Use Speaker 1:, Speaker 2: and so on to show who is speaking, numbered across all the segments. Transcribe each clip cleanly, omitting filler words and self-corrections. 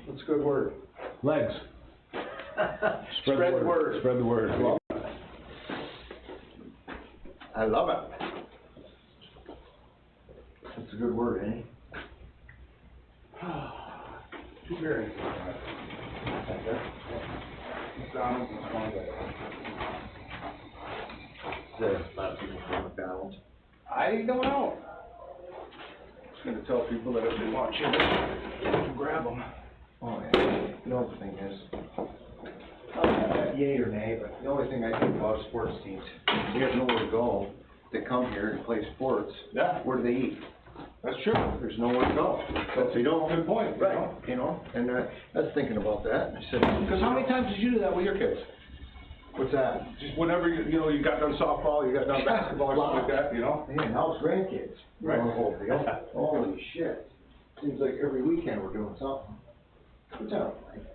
Speaker 1: What's a good word?
Speaker 2: Legs.
Speaker 1: Spread the word.
Speaker 2: Spread the word.
Speaker 1: I love it. That's a good word, eh?
Speaker 3: Two beers. McDonald's and Swanee.
Speaker 1: Is there a lot of people from McDonald's?
Speaker 3: I don't know. I'm gonna tell people that if they want chicken, they can grab them.
Speaker 1: Oh, yeah. You know, the thing is, yay or nay, but the only thing I think about sports teams, they have nowhere to go. They come here and play sports.
Speaker 3: Yeah.
Speaker 1: Where do they eat?
Speaker 3: That's true.
Speaker 1: There's nowhere to go.
Speaker 3: That's
Speaker 1: They don't.
Speaker 3: a good point.
Speaker 1: Right, you know, and I was thinking about that, and I said.
Speaker 3: Because how many times did you do that with your kids?
Speaker 1: What's that?
Speaker 3: Just whenever you got done softball, you got done basketball or something like that, you know?
Speaker 1: Man, now it's grandkids.
Speaker 3: Right.
Speaker 1: The whole deal. Holy shit. Seems like every weekend we're doing something. What's up, Mike?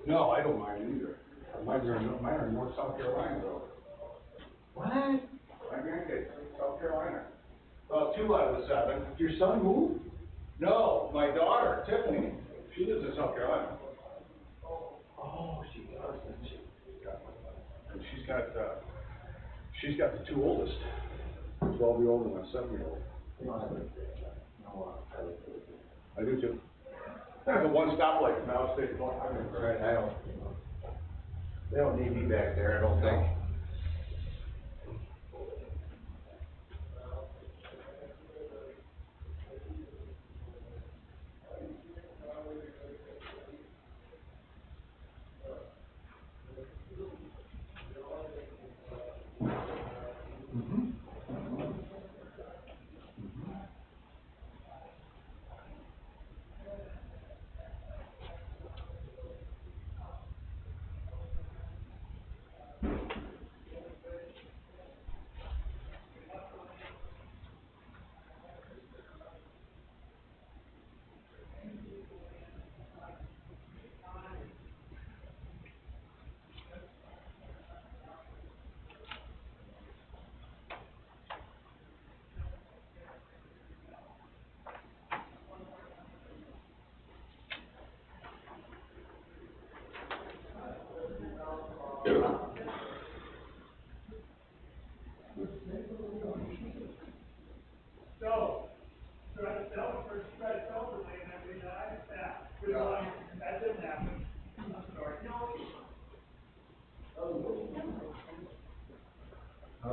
Speaker 3: No, I don't mind either. Mine are in North South Carolina though.
Speaker 1: What?
Speaker 3: My grandkids, South Carolina. Well, 2 out of the 7.
Speaker 1: Your son moved?
Speaker 3: No, my daughter, Tiffany, she lives in South Carolina.
Speaker 1: Oh, she does, doesn't she?
Speaker 3: And she's got the 2 oldest, 12-year-old and a 7-year-old.
Speaker 1: No, I like that. No, I like that.
Speaker 3: I do too. There's a one stoplight now, state going.
Speaker 1: Right, they don't need me back there, I don't think.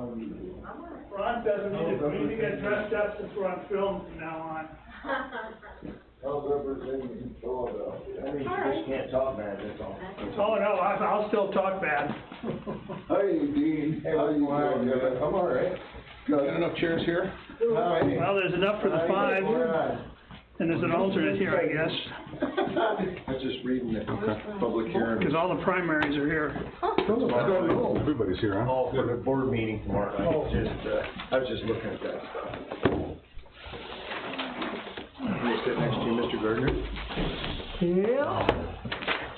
Speaker 2: Ron doesn't need to get dressed up since we're on film from now on.
Speaker 1: How's everything in Philadelphia?
Speaker 4: I mean, you just can't talk bad, that's all.
Speaker 2: Oh, no, I'll still talk bad.
Speaker 1: Hey, Dean, how you doing?
Speaker 3: I'm all right. Got enough chairs here?
Speaker 2: Well, there's enough for the 5, and there's an alternate here, I guess,
Speaker 1: I was just reading the public hearing.
Speaker 2: because all the primaries are here.
Speaker 3: I don't know. Everybody's here, huh?
Speaker 4: Oh, for the board meeting tomorrow night.
Speaker 1: Oh, I was just looking at that stuff.
Speaker 4: Can you sit next to you, Mr. Gardner?
Speaker 2: Yeah.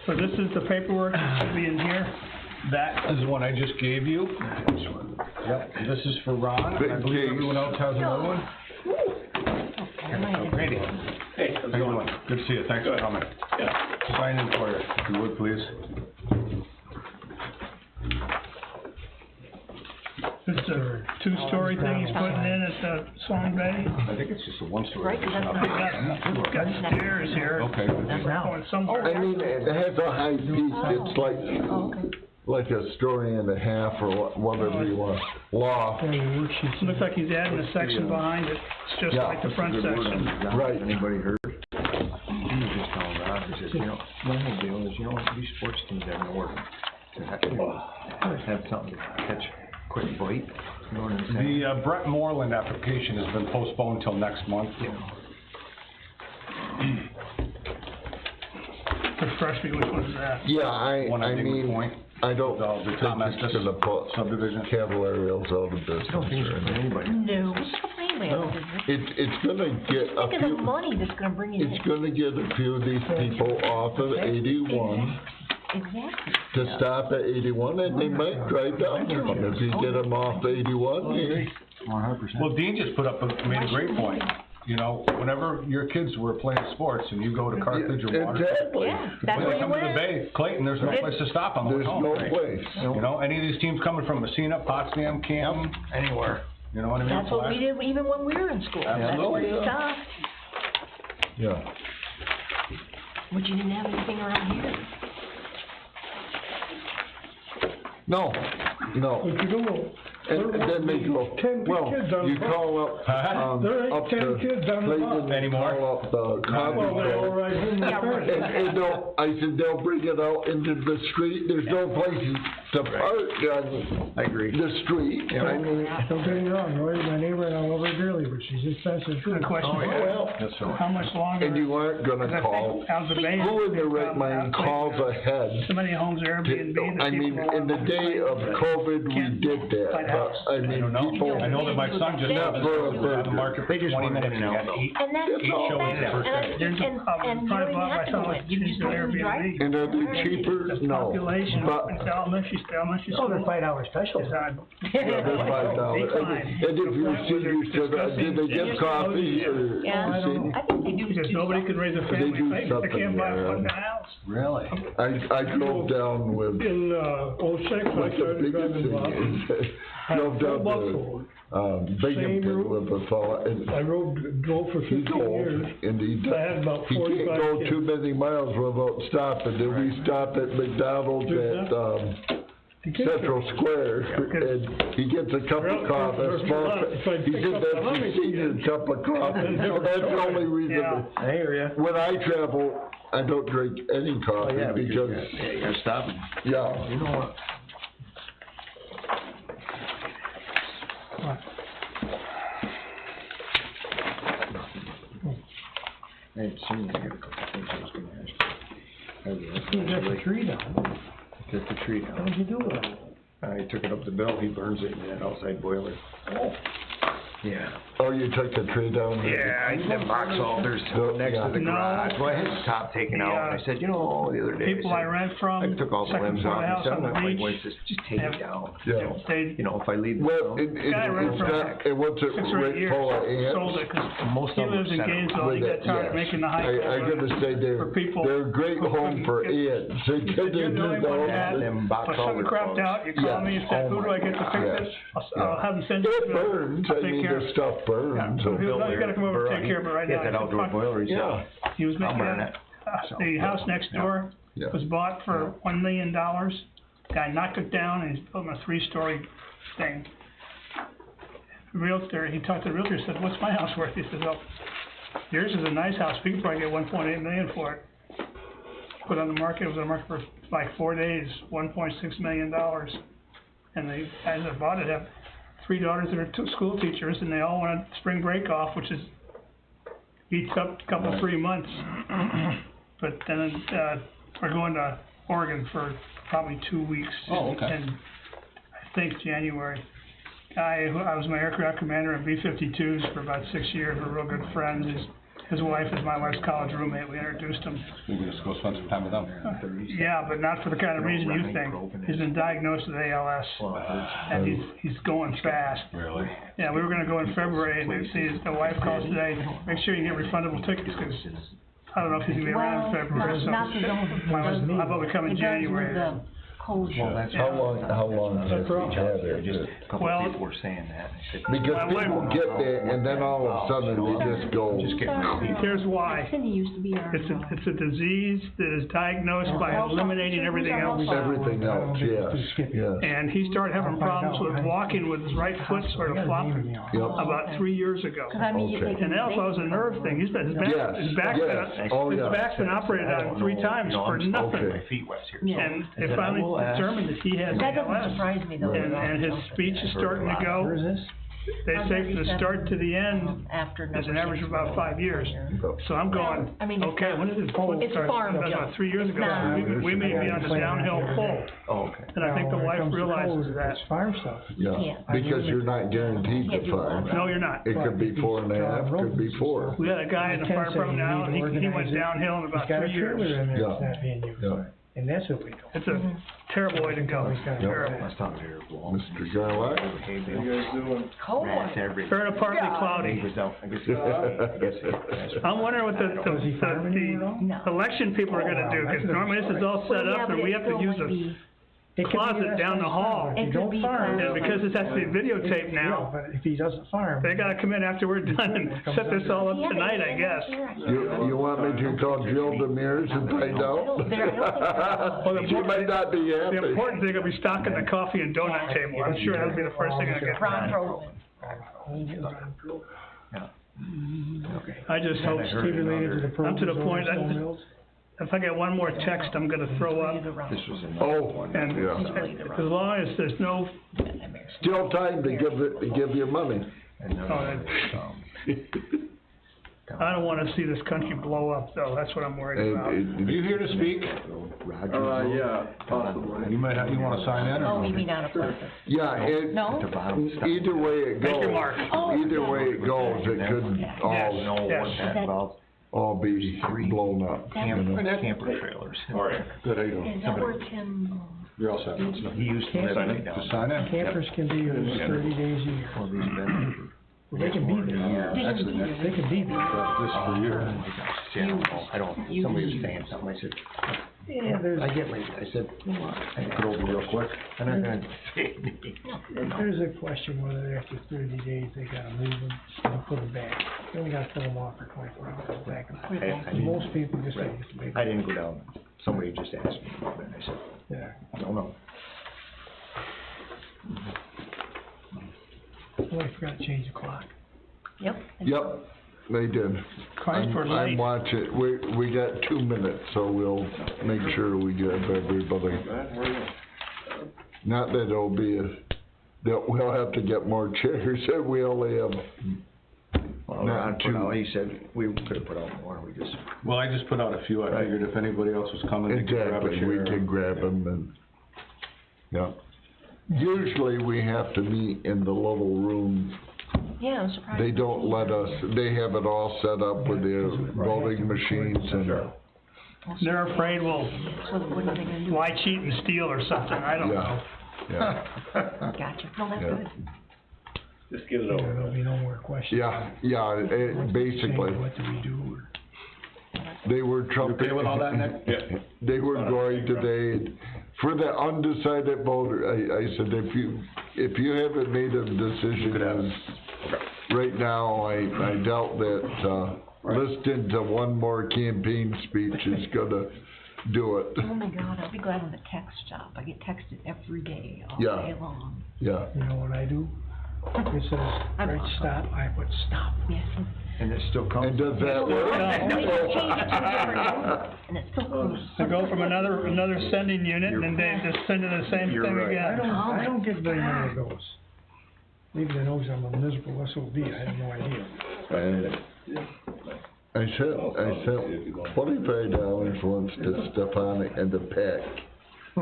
Speaker 2: So this is the paperwork that should be in here.
Speaker 3: That is one I just gave you. Yep, this is for Ron, and I believe everyone else has another one. Randy. Hey, how's it going? Good to see you, thanks for coming. Yeah. Sign in for you, if you would, please.
Speaker 2: It's a 2-story thing he's putting in at the Swan Bay.
Speaker 3: I think it's just a 1-story.
Speaker 5: Right, 'cause that's not-
Speaker 2: Got stairs here.
Speaker 3: Okay.
Speaker 2: Going somewhere.
Speaker 6: I mean, it has a high peak, it's
Speaker 5: Oh, okay.
Speaker 6: like a story and a half or whatever you want, loft,
Speaker 2: Looks like he's adding a section behind it. It's just
Speaker 6: Yeah.
Speaker 2: like the front section.
Speaker 6: right.
Speaker 4: Anybody heard? You just tell Ron, he says, you know, my whole deal is, you know, these sports teams have no order. To have something to catch a quick bite, you know what I'm saying?
Speaker 3: The Brett Moreland application has been postponed until next month.
Speaker 2: Refresh me, which one is that?
Speaker 6: Yeah,
Speaker 3: One
Speaker 6: I
Speaker 3: at Dingley
Speaker 6: mean,
Speaker 3: Point.
Speaker 6: I don't
Speaker 3: The
Speaker 6: think
Speaker 3: Tom
Speaker 6: it's
Speaker 3: Estes
Speaker 6: gonna put
Speaker 3: subdivision.
Speaker 6: Cavallarios out of business.
Speaker 4: I don't think it's for anybody.
Speaker 5: No. What's the plan,
Speaker 6: It's gonna get a
Speaker 5: Think of the
Speaker 6: few,
Speaker 5: money that's gonna bring in.
Speaker 6: it's gonna get a few of these people off of 81
Speaker 5: Exactly.
Speaker 6: to stop at 81, and they might drive down to them. If you get them off 81, you-
Speaker 4: 100%.
Speaker 3: Well, Dean just made a great point. You know, whenever your kids were playing sports and you go to Carthage or Water,
Speaker 6: exactly.
Speaker 5: Yeah, that's
Speaker 3: when
Speaker 5: where
Speaker 3: they
Speaker 5: you
Speaker 3: come to the
Speaker 5: went.
Speaker 3: Bay, Clayton, there's no place to stop them.
Speaker 6: There's no place.
Speaker 3: You know, any of these teams coming from Messina, Potsdam, Canton,
Speaker 4: Anywhere.
Speaker 3: you know what I mean?
Speaker 5: That's what we did even when we were in school. That's where
Speaker 3: Absolutely.
Speaker 5: you stopped.
Speaker 6: Yeah.
Speaker 5: But you didn't have anything around here.
Speaker 6: No, no. And then they go, well, you call up, up to Clayton,
Speaker 3: Anymore?
Speaker 6: call up the coffee store.
Speaker 5: Yeah, right.
Speaker 6: And they'll, I said, they'll bring it out into the street, there's no places to park on
Speaker 4: I agree.
Speaker 6: the street, I mean.
Speaker 7: Don't get me wrong, Roy, my neighbor, and I love her dearly, but she's expensive too.
Speaker 2: Good question.
Speaker 6: Well,
Speaker 3: Yes, sir.
Speaker 2: How much longer?
Speaker 6: and you aren't
Speaker 2: Because
Speaker 6: gonna
Speaker 2: I
Speaker 6: call,
Speaker 2: think out the bay.
Speaker 6: who in their right mind calls ahead?
Speaker 2: So many homes Airbnb that
Speaker 6: I mean,
Speaker 2: people
Speaker 6: in the day of COVID, we did that, but I mean, people.
Speaker 3: I know that my son just
Speaker 6: Not
Speaker 3: happened
Speaker 6: for a
Speaker 3: to
Speaker 6: burger.
Speaker 3: the market for
Speaker 4: They just
Speaker 3: 20
Speaker 4: want
Speaker 3: minutes
Speaker 4: in
Speaker 3: and
Speaker 4: and
Speaker 3: got
Speaker 4: out.
Speaker 3: 8
Speaker 5: And that's
Speaker 3: shows
Speaker 5: all
Speaker 3: the first day.
Speaker 2: There's a
Speaker 5: and you
Speaker 2: probably
Speaker 5: don't even
Speaker 2: bought
Speaker 5: have
Speaker 2: my
Speaker 5: to
Speaker 2: son
Speaker 5: go
Speaker 2: like
Speaker 5: in. You just go in and drive.
Speaker 2: Airbnb.
Speaker 6: And are they cheaper?
Speaker 2: The
Speaker 6: No,
Speaker 2: population
Speaker 6: but,
Speaker 2: in elementary
Speaker 7: Oh, they're $5 specials.
Speaker 2: is on.
Speaker 6: yeah, they're $5. And if you're senior, did they get coffee or?
Speaker 5: Yeah.
Speaker 6: see?
Speaker 5: I think they do.
Speaker 2: Because nobody could raise a
Speaker 6: They
Speaker 2: family,
Speaker 6: do
Speaker 2: they
Speaker 6: something
Speaker 2: can't buy
Speaker 6: there.
Speaker 2: one in the house.
Speaker 3: Really?
Speaker 6: I drove down with,
Speaker 7: In, '06, I
Speaker 6: what's the
Speaker 7: started
Speaker 6: biggest
Speaker 7: driving
Speaker 6: thing
Speaker 7: buses.
Speaker 6: is, drove down
Speaker 7: Buffalo.
Speaker 6: to, Binghamton with a fella, and
Speaker 7: I drove for
Speaker 6: he's
Speaker 7: 15
Speaker 6: old,
Speaker 7: years.
Speaker 6: and
Speaker 7: I had about
Speaker 6: he can't
Speaker 7: 45
Speaker 6: go
Speaker 7: kids.
Speaker 6: too many miles without stopping, then we stopped at McDonald's at,
Speaker 7: The kids
Speaker 6: Central Square, and he gets a cup of coffee, a small, he said that's his senior cup of coffee, so that's the only reason.
Speaker 2: Yeah.
Speaker 4: I hear ya.
Speaker 6: When I travel, I don't drink any coffee because,
Speaker 4: Yeah, you gotta stop.
Speaker 6: yeah,
Speaker 4: You know what? I had seen you get a couple things I was gonna ask you.
Speaker 7: You got the tree down.
Speaker 4: Get the tree
Speaker 7: What
Speaker 4: down.
Speaker 7: did you do with it?
Speaker 4: I took it up to Bill, he burns it in that outside boiler.
Speaker 7: Oh.
Speaker 4: Yeah.
Speaker 6: oh, you took the tree down?
Speaker 4: Yeah, I used them box altars next to the
Speaker 2: No.
Speaker 4: garage. Well, I had the top taken out, and I said, you know, the other day,
Speaker 2: People I rent from,
Speaker 4: I took all the
Speaker 2: second
Speaker 4: limbs
Speaker 2: floor
Speaker 4: off,
Speaker 2: house
Speaker 4: and said,
Speaker 2: on
Speaker 4: I'm not,
Speaker 2: the
Speaker 4: my
Speaker 2: beach.
Speaker 4: wife says, just take
Speaker 2: Yeah.
Speaker 4: it down.
Speaker 6: Yeah.
Speaker 2: They,
Speaker 4: You know, if I leave
Speaker 6: Well,
Speaker 4: it alone.
Speaker 2: Guy ran
Speaker 6: it's
Speaker 2: for
Speaker 6: not, and what's it,
Speaker 2: 6 or 8
Speaker 6: right
Speaker 2: years,
Speaker 6: full of
Speaker 2: sold
Speaker 6: ants?
Speaker 2: it, cause
Speaker 4: Most
Speaker 2: he
Speaker 4: of them
Speaker 2: lives in
Speaker 4: sent 'em.
Speaker 2: Gainesville, he
Speaker 6: With
Speaker 2: got
Speaker 6: it,
Speaker 2: tired of
Speaker 6: yes.
Speaker 2: making the hike.
Speaker 6: I'm gonna say
Speaker 2: for people
Speaker 6: they're a great
Speaker 2: who
Speaker 6: home for
Speaker 2: couldn't
Speaker 6: ants.
Speaker 2: He said, "You're the only one that had,
Speaker 4: them box
Speaker 2: if something
Speaker 4: altar
Speaker 2: crapped
Speaker 4: bugs."
Speaker 2: out, you call me and said, who do I get to fix
Speaker 6: Yes.
Speaker 2: this? I'll have him send you.
Speaker 6: It
Speaker 2: the bill.
Speaker 6: burns,
Speaker 2: I'll
Speaker 6: I
Speaker 2: take
Speaker 6: mean,
Speaker 2: care of
Speaker 6: the
Speaker 2: it."
Speaker 6: stuff burns.
Speaker 2: So he'll, no, you gotta come over and take care of it right
Speaker 4: He
Speaker 2: now.
Speaker 4: had that outdoor boiler, he said.
Speaker 6: Yeah,
Speaker 2: He was
Speaker 4: I'll
Speaker 2: making
Speaker 4: burn it.
Speaker 2: the house next door
Speaker 6: Yeah.
Speaker 2: was bought for $1 million. Guy knocked it down and he's building a 3-story thing. realtor, he talked to the realtor, said, what's my house worth? He says, oh, yours is a nice house, we could probably get 1.8 million for it. Put on the market, it was on the market for like 4 days, $1.6 million. And the guys that bought it have 3 daughters that are school teachers, and they all want spring break off, which is, eats up a couple, 3 months. But then, we're going to Oregon for probably 2 weeks.
Speaker 3: Oh, okay.
Speaker 2: In, I think, January. I was my aircraft commander on B-52s for about 6 years. We're real good friends. His wife is my wife's college roommate. We introduced him.
Speaker 3: Maybe just go spend some time with them.
Speaker 2: Yeah, but not for the kind of reason you think. He's been diagnosed with ALS, and he's going fast.
Speaker 3: Really?
Speaker 2: Yeah, we were gonna go in February, and the wife calls today, make sure you get refundable tickets, because I don't know if he's gonna be around in February, so.
Speaker 5: Not the zone.
Speaker 2: How about we come in January?
Speaker 6: How long has he had it?
Speaker 4: Just a couple
Speaker 2: Well,
Speaker 4: people were saying that. I said,
Speaker 6: Because people get there and then all of a sudden they just go.
Speaker 4: Just get ready.
Speaker 2: Here's why.
Speaker 5: Cindy used to be our.
Speaker 2: It's a disease that is diagnosed by eliminating everything else.
Speaker 6: Everything else, yes.
Speaker 2: And he started having problems with walking with his right foot sort of flopping about 3 years ago.
Speaker 5: Cause I mean,
Speaker 6: Okay.
Speaker 2: And that was a nerve thing. His back's been operated on 3 times for nothing.
Speaker 4: My feet wet here.
Speaker 5: Yeah.
Speaker 2: And they finally determined that he has
Speaker 5: That doesn't
Speaker 2: ALS.
Speaker 5: surprise me though.
Speaker 2: And his speech is starting to go.
Speaker 7: Where is this?
Speaker 2: They say from the start to the end,
Speaker 5: After
Speaker 2: there's an average of about 5 years. So I'm going,
Speaker 5: I mean, it's
Speaker 2: okay, when did this pull
Speaker 5: it's
Speaker 2: start?
Speaker 5: farm
Speaker 2: That's
Speaker 5: job.
Speaker 2: about 3 years
Speaker 5: It's
Speaker 2: ago.
Speaker 5: not-
Speaker 2: We may be on the downhill pull.
Speaker 4: Oh, okay.
Speaker 2: And I think the
Speaker 7: Now, when it
Speaker 2: wife
Speaker 7: comes to
Speaker 2: realizes
Speaker 7: code,
Speaker 2: that.
Speaker 7: It's farm stuff.
Speaker 6: Yeah,
Speaker 5: can't.
Speaker 6: because you're not guaranteed to find.
Speaker 2: No, you're not.
Speaker 6: It could be 4.5, could be 4.
Speaker 2: We had a guy in the fire department now, and he went downhill in about 3 years.
Speaker 7: He's got a trailer in there
Speaker 6: Yeah.
Speaker 7: that's not being used,
Speaker 6: Yeah.
Speaker 7: and that's what we do.
Speaker 2: It's a terrible way to go. Terrible.
Speaker 4: I was talking to Eric Wall.
Speaker 6: Mr. Garlock?
Speaker 4: Hey, Bill.
Speaker 1: doing?
Speaker 5: Cold.
Speaker 4: Rats everywhere.
Speaker 2: Fair to partly
Speaker 4: He
Speaker 2: cloudy.
Speaker 4: was out, I guess he.
Speaker 2: I'm wondering what
Speaker 7: Was he farming anymore at all?
Speaker 5: No.
Speaker 2: the election people are gonna do, because normally this is all set
Speaker 5: Well, yeah,
Speaker 2: up,
Speaker 5: but
Speaker 2: and we
Speaker 5: it
Speaker 2: have to
Speaker 5: still
Speaker 2: use
Speaker 5: might
Speaker 2: a
Speaker 5: be-
Speaker 7: It could be
Speaker 2: closet
Speaker 7: less
Speaker 2: down
Speaker 7: than
Speaker 2: the hall.
Speaker 7: If you
Speaker 5: It
Speaker 7: don't
Speaker 5: could be
Speaker 7: farm.
Speaker 5: farm.
Speaker 2: And because this has to be videotaped
Speaker 7: Yeah,
Speaker 2: now,
Speaker 7: but if he doesn't farm.
Speaker 2: they gotta come in after we're done and set this all up
Speaker 5: Yeah,
Speaker 2: tonight, I guess.
Speaker 6: You want me to call Jill Demers and find out? She might not be happy.
Speaker 2: The important thing will be stocking the coffee and donut table. I'm sure that'll be the first thing I get
Speaker 5: Ron
Speaker 2: done.
Speaker 5: Frozen.
Speaker 4: Okay.
Speaker 2: I just hope,
Speaker 7: Is he related to the
Speaker 2: I'm to the
Speaker 7: Provenz's
Speaker 2: point,
Speaker 7: Stone Mills?
Speaker 2: if I get one more text, I'm gonna throw up.
Speaker 4: This was in.
Speaker 6: Oh,
Speaker 2: And
Speaker 6: yeah.
Speaker 2: as long as there's no,
Speaker 6: Still time to give your money.
Speaker 4: And then,
Speaker 2: I don't wanna see this country blow up, though. That's what I'm worried about.
Speaker 3: Are you here to speak?
Speaker 4: Roger.
Speaker 1: Yeah, possibly.
Speaker 3: You wanna sign in
Speaker 5: Oh,
Speaker 3: or?
Speaker 5: you mean out of purpose?
Speaker 6: Yeah,
Speaker 5: No?
Speaker 4: The bottom stuff.
Speaker 6: either way it
Speaker 2: Thank you,
Speaker 6: goes,
Speaker 2: Mark.
Speaker 6: either way it goes, it could
Speaker 2: Yes.
Speaker 6: all
Speaker 4: What that involves.
Speaker 6: all be blown up, you know?
Speaker 4: Camper trailers.
Speaker 3: Alright, good, how you doing?
Speaker 5: Is that where Tim?
Speaker 3: You're all set.
Speaker 4: He used to live right down.
Speaker 3: Just sign in?
Speaker 7: Campers can be used 30 days a year.
Speaker 4: Well, these been.
Speaker 7: They can be there.
Speaker 3: Actually, next,
Speaker 7: They can be there.
Speaker 3: this for you.
Speaker 4: See, I don't, somebody was saying something, I said,
Speaker 7: Yeah, there's,
Speaker 4: I get late, I said, I
Speaker 3: Get over real quick.
Speaker 4: I'm not gonna say anything.
Speaker 7: there's a question whether after 30 days they gotta move them and put them back. You only gotta fill them off for 24 hours back.
Speaker 4: I
Speaker 7: Most people just
Speaker 4: Right.
Speaker 7: say,
Speaker 4: I didn't go down, somebody just asked me about it, and I said,
Speaker 7: yeah.
Speaker 4: I don't know.
Speaker 7: Oh, I forgot to change the clock.
Speaker 5: Yep.
Speaker 6: Yep, they did.
Speaker 2: Christ, we're
Speaker 6: I'm
Speaker 2: late.
Speaker 6: watching, we got 2 minutes, so we'll make sure we give everybody. Not that it'll be that we'll have to get more chairs, we only have,
Speaker 4: Well,
Speaker 6: Not
Speaker 4: Ron put
Speaker 6: too-
Speaker 4: out, he said, we could've put out more, we just,
Speaker 3: Well, I just put out a few, I figured if anybody else was coming, they could grab a
Speaker 6: exactly, we
Speaker 3: chair.
Speaker 6: can grab them and, yeah. Usually we have to meet in the little room.
Speaker 5: Yeah, I'm surprised.
Speaker 6: They don't let us, they have it all set up with their voting machines and,
Speaker 2: They're afraid we'll
Speaker 5: So what are they gonna do?
Speaker 2: lie, cheat, and steal or something. I don't know.
Speaker 6: yeah, yeah.
Speaker 5: Gotcha. No, that's
Speaker 6: Yeah.
Speaker 5: good.
Speaker 1: Just get it
Speaker 7: There'll be no more questions.
Speaker 6: Basically,
Speaker 7: What do we do?
Speaker 6: they were
Speaker 3: You
Speaker 6: trumping.
Speaker 3: okay with all that, Nick? Yeah.
Speaker 6: They were going today, for the undecided voter, I said, if you haven't made a decision,
Speaker 3: could have it.
Speaker 6: right now, I doubt that, listening to one more campaign speech is gonna do it.
Speaker 5: Oh my God, I'll be glad when the text stop. I get texted every day, all
Speaker 6: Yeah.
Speaker 5: day long.
Speaker 6: Yeah,
Speaker 7: You know what I do? It says, right, stop, I put stop.
Speaker 5: Yes.
Speaker 4: And it still comes.
Speaker 6: And does that work?
Speaker 5: No, they just changed it to a different number, and it still comes.
Speaker 2: To go from another sending unit, and then they just send it the same
Speaker 4: You're
Speaker 2: thing
Speaker 4: right.
Speaker 2: again.
Speaker 7: I don't get very many of those. Maybe they knows I'm a miserable SOB, I have no idea.
Speaker 6: And I sent $25 once to Stefanik and the PAC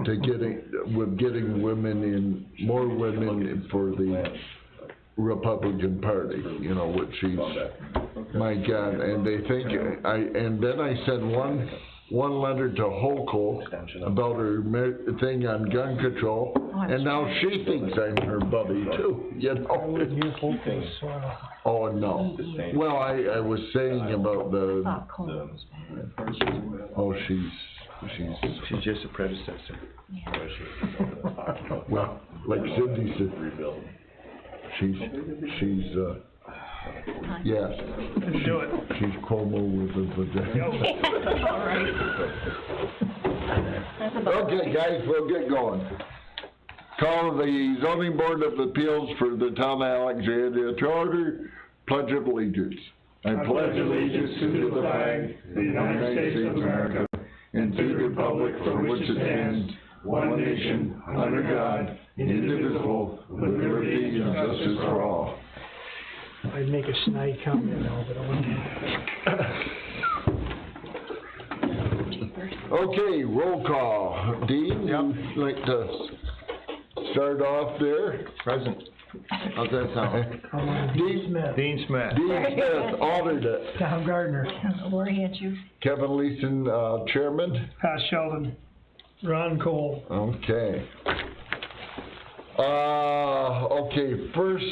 Speaker 6: to getting women in, more women in for the Republican Party, you know, which she's, my God, and they think, and then I sent one letter to Hochul about her thing on gun control, and now she thinks I'm her buddy too, you
Speaker 7: I
Speaker 6: know?
Speaker 7: wouldn't use hopeless,
Speaker 6: Oh, no. Well, I was saying about the,
Speaker 5: Thought Cole was bad.
Speaker 6: oh, she's
Speaker 4: She's just a predecessor.
Speaker 6: well, like Cindy said, she's, yeah,
Speaker 2: Do it.
Speaker 6: she's Cuomo with a vagina.
Speaker 5: All right. That's about
Speaker 6: Okay, guys, we'll get going. Call the zoning board of appeals for the town of Alexandria to order, pledge of allegiance. I pledge allegiance to the flag of the United States of America and to the republic for which it stands, one nation, under God, indivisible, with liberty and justice for all.
Speaker 7: I'd make a snide comment now, but I wouldn't.
Speaker 6: Okay, roll call. Dean, you'd like to start off there?
Speaker 4: Present. How's that sound?
Speaker 6: Dean
Speaker 7: Smith.
Speaker 4: Dean Smith.
Speaker 6: Dean Smith, alternate.
Speaker 7: Tom Gardner.
Speaker 5: Lori Andrews.
Speaker 6: Kevin Leeson, chairman.
Speaker 2: Pat Sheldon.
Speaker 7: Ron Cole.
Speaker 6: Okay. Okay, first,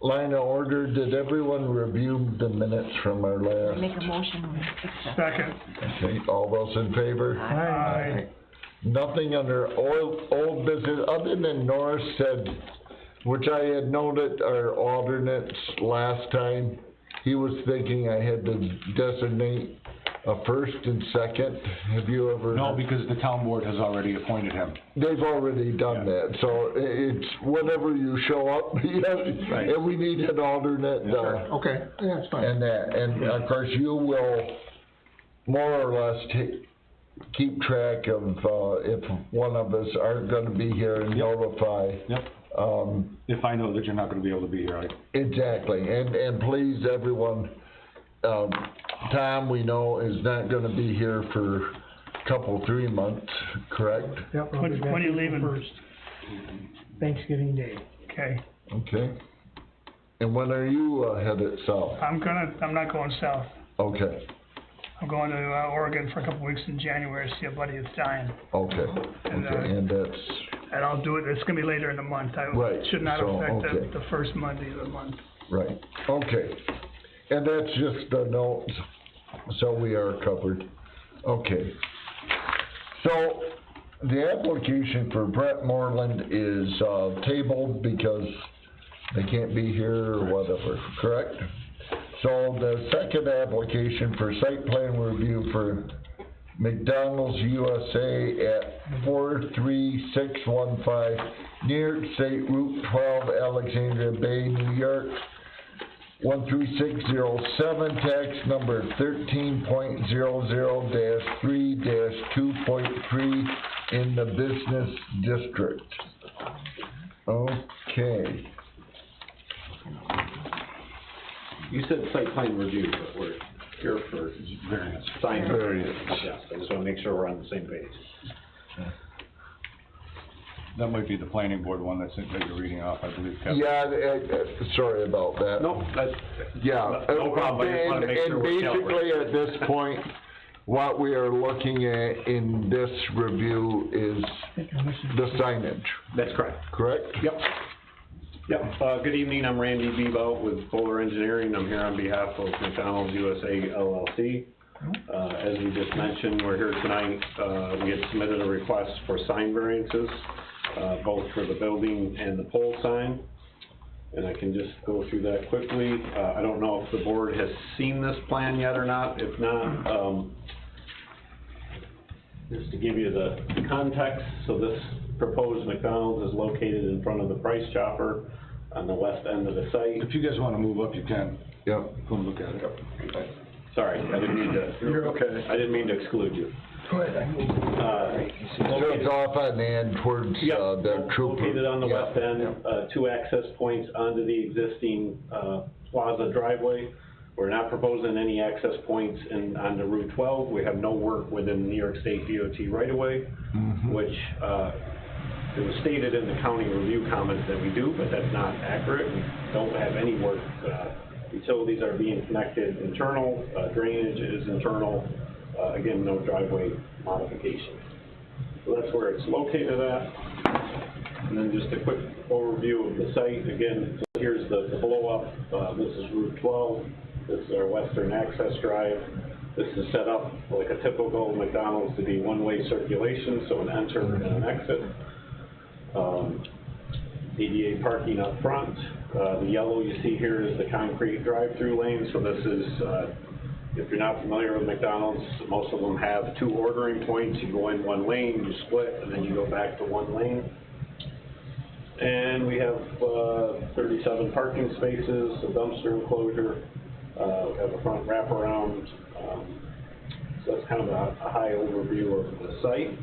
Speaker 6: line of order, did everyone review the minutes from our last?
Speaker 5: Make a motion we accept.
Speaker 2: Second.
Speaker 6: Okay, all those in favor?
Speaker 2: Aye.
Speaker 6: Nothing under old business, other than Norris said, which I had noted our alternates last time, he was thinking I had to designate a first and second. Have you ever?
Speaker 3: No, because the town board has already appointed him.
Speaker 6: They've already done that, so it's whenever you show up,
Speaker 3: Right.
Speaker 6: and we need an alternate,
Speaker 3: Okay, yeah, that's fine.
Speaker 6: and that, and of course you will more or less keep track of, if one of us aren't gonna be here and notify.
Speaker 3: Yep, if I know that you're not gonna be able to be here,
Speaker 6: Exactly, and please, everyone, Tom, we know, is not gonna be here for a couple, 3 months, correct?
Speaker 7: Yep, I'll be
Speaker 2: When
Speaker 7: back
Speaker 2: are you
Speaker 7: April
Speaker 2: leaving?
Speaker 7: 1st. Thanksgiving Day.
Speaker 2: Okay.
Speaker 6: Okay. And when are you, headed south?
Speaker 2: I'm not going south.
Speaker 6: Okay,
Speaker 2: I'm going to Oregon for a couple weeks in January to see a buddy that's dying.
Speaker 6: okay,
Speaker 2: And,
Speaker 6: and that's,
Speaker 2: And I'll do it, it's gonna be later in the month.
Speaker 6: Right,
Speaker 2: Should not
Speaker 6: so,
Speaker 2: affect
Speaker 6: okay.
Speaker 2: the first Monday of the month.
Speaker 6: right, okay. And that's just the notes, so we are covered. Okay. So, the application for Brett Moreland is, tabled because they can't be here or whatever, correct? So, the second application for site plan review for McDonald's USA at 43615 New York State Route 12, Alexandria Bay, New York, 13607, tax number 13.00-3-2.3 in the business district. Okay.
Speaker 8: You said site plan review, but we're here for
Speaker 3: variance.
Speaker 8: sign
Speaker 6: Variance.
Speaker 8: Yes, I just wanna make sure we're on the same page.
Speaker 3: That might be the planning board one that you're reading off, I believe, Kevin.
Speaker 6: Yeah, sorry about that.
Speaker 8: Nope, that's,
Speaker 6: Yeah.
Speaker 8: No problem, I just wanna make sure we're
Speaker 6: And basically, at this point, what we are looking at in this review is the signage,
Speaker 8: that's correct.
Speaker 6: correct?
Speaker 8: Yep. Yep, good evening, I'm Randy Bebout with Fuller Engineering, I'm here on behalf of McDonald's USA LLC. As we just mentioned, we're here tonight, we had submitted a request for sign variances, both for the building and the pole sign. And I can just go through that quickly. I don't know if the board has seen this plan yet or not. If not, Just to give you the context, so this proposed McDonald's is located in front of the Price Chopper on the west end of the site.
Speaker 3: If you guys wanna move up, you can.
Speaker 6: Yep.
Speaker 3: Come look at it.
Speaker 8: Sorry, I didn't mean to.
Speaker 3: You're okay.
Speaker 8: I didn't mean to exclude you.
Speaker 7: Go ahead.
Speaker 6: So it's off on the end towards,
Speaker 8: Yep,
Speaker 6: the trooper.
Speaker 8: located on the
Speaker 6: Yep.
Speaker 8: west end, two access points onto the existing, plaza driveway. We're not proposing any access points onto Route 12. We have no work within the New York State DOT right-of-way, which, it was stated in the county review comments that we do, but that's not accurate. We don't have any work. Utilities are being connected internal, drainage is internal, again, no driveway modification. So that's where it's located at. And then just a quick overview of the site. Again, so here's the blow up. This is Route 12. This is our western access drive. This is set up like a typical McDonald's to be one-way circulation, so an enter and an exit. ADA parking up front. The yellow you see here is the concrete drive-through lane, so this is, if you're not familiar with McDonald's, most of them have two ordering points. You go in one lane, you split, and then you go back to one lane. And we have 37 parking spaces, a dumpster enclosure, we have a front wraparound. So that's kind of a high overview of the site.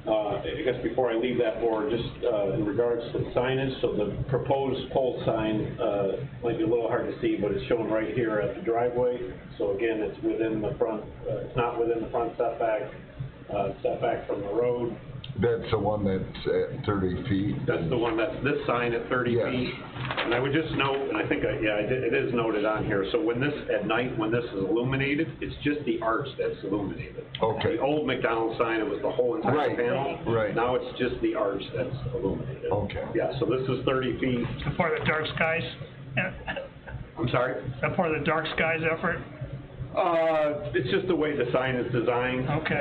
Speaker 8: I guess before I leave that board, just in regards to the signage, so the proposed pole sign might be a little hard to see, but it's shown right here at the driveway. So again, it's within the front, it's not within the front setback from the road.
Speaker 6: That's the one that's at 30 feet.
Speaker 8: That's the one, that's this sign at 30
Speaker 6: Yes.
Speaker 8: feet. And I would just note, and I think, it is noted on here, so when this, at night, when this is illuminated, it's just the arch that's illuminated.
Speaker 6: Okay.
Speaker 8: The old McDonald's sign, it was the whole entire
Speaker 6: Right,
Speaker 8: panel.
Speaker 6: right.
Speaker 8: Now it's just the arch that's illuminated.
Speaker 6: Okay.
Speaker 8: Yeah, so this is 30 feet.
Speaker 2: That part of the dark skies,
Speaker 8: I'm sorry?
Speaker 2: that part of the dark skies effort?
Speaker 8: It's just the way the sign is designed.
Speaker 2: Okay.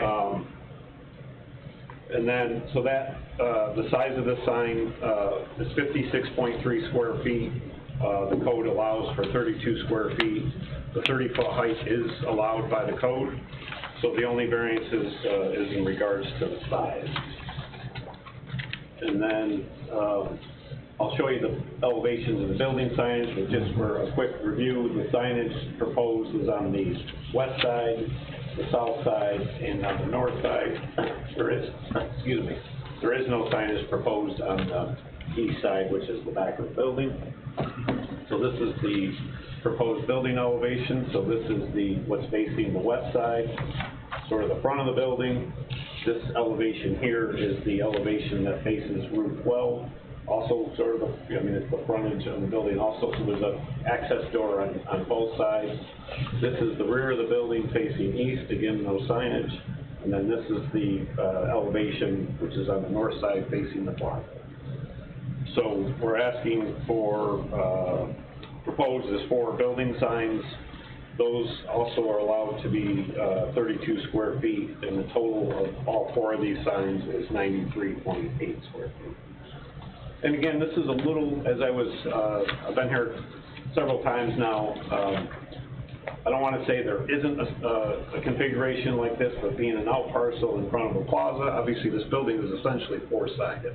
Speaker 8: And then, so that, the size of this sign, is 56.3 square feet. The code allows for 32 square feet. The 30-foot height is allowed by the code. So the only variance is in regards to the size. And then, I'll show you the elevations of the building signage, but just for a quick review, the signage proposed is on the west side, the south side, and on the north side. There is no signage proposed on the east side, which is the back of the building. So this is the proposed building elevation. So this is what's facing the west side, sort of the front of the building. This elevation here is the elevation that faces Route 12. Also sort of it's the frontage of the building also, so there's a access door on both sides. This is the rear of the building facing east, again, no signage. And then this is the elevation, which is on the north side facing the plaza. So we're asking for, proposed is 4 building signs. Those also are allowed to be 32 square feet, and the total of all 4 of these signs is 93.8 square feet. And again, this is a little, as I've been here several times now. I don't want to say there isn't a configuration like this, but being an out parcel in front of a plaza, obviously this building is essentially 4-sided.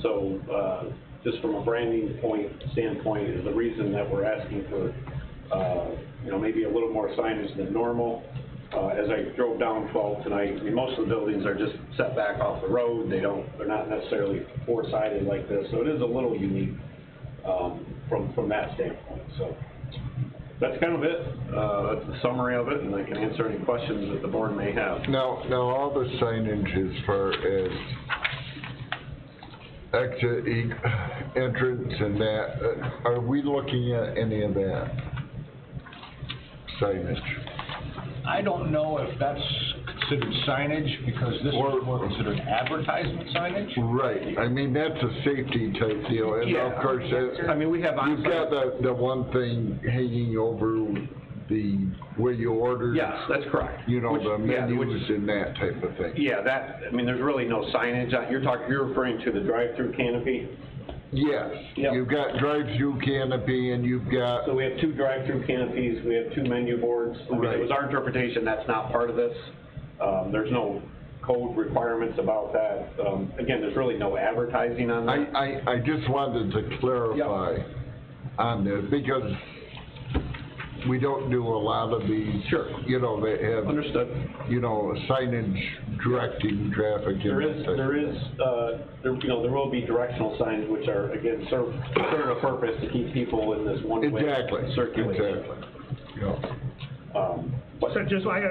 Speaker 8: So just from a branding standpoint is the reason that we're asking for, maybe a little more signage than normal. As I drove down 12 tonight, most of the buildings are just set back off the road. They're not necessarily 4-sided like this, so it is a little unique from that standpoint. So that's kind of it. That's the summary of it, and I can answer any questions that the board may have.
Speaker 6: Now all the signage as far as exit, entrance and that, are we looking at any of that signage?
Speaker 9: I don't know if that's considered signage, because this is more considered advertisement signage.
Speaker 6: Right, I mean, that's a safety type deal, and of course,
Speaker 8: we have
Speaker 6: you've got the one thing hanging over where you order.
Speaker 8: Yes, that's correct.
Speaker 6: The menus and that type of thing.
Speaker 8: Yeah, there's really no signage. You're referring to the drive-through canopy?
Speaker 6: Yes,
Speaker 8: Yep.
Speaker 6: You've got drive-through canopy and you've got.
Speaker 8: So we have 2 drive-through canopies, we have 2 menu boards. I mean,
Speaker 6: Right.
Speaker 8: It was our interpretation that's not part of this. There's no code requirements about that. Again, there's really no advertising on that.
Speaker 6: I just wanted to clarify on this, because we don't do a lot of these.
Speaker 8: Sure.
Speaker 6: You know, that have.
Speaker 8: Understood.
Speaker 6: You know, signage directing traffic.
Speaker 8: There will be directional signs which are, again, serve a purpose to keep people in this one-way circulation.
Speaker 6: Exactly. Yeah.
Speaker 2: So just like,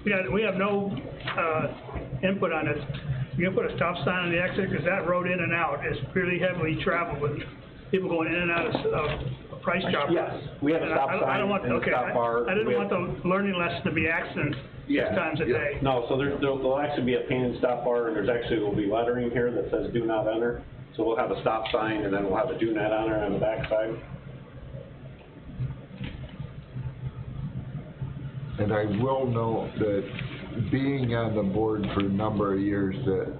Speaker 2: we have no, input on it. You gonna put a stop sign on the exit, cause that road in and out is pretty heavily traveled with people going in and out of Price Chopper.
Speaker 8: Yes, we have a stop sign and a stop bar.
Speaker 2: I didn't want the learning lesson to be accidents 6 times a day.
Speaker 8: No, so there'll actually be a painted stop bar, and will be lettering here that says do not enter. So we'll have a stop sign, and then we'll have a do not enter on the back side.
Speaker 6: And I will note that being on the board for a number of years, that,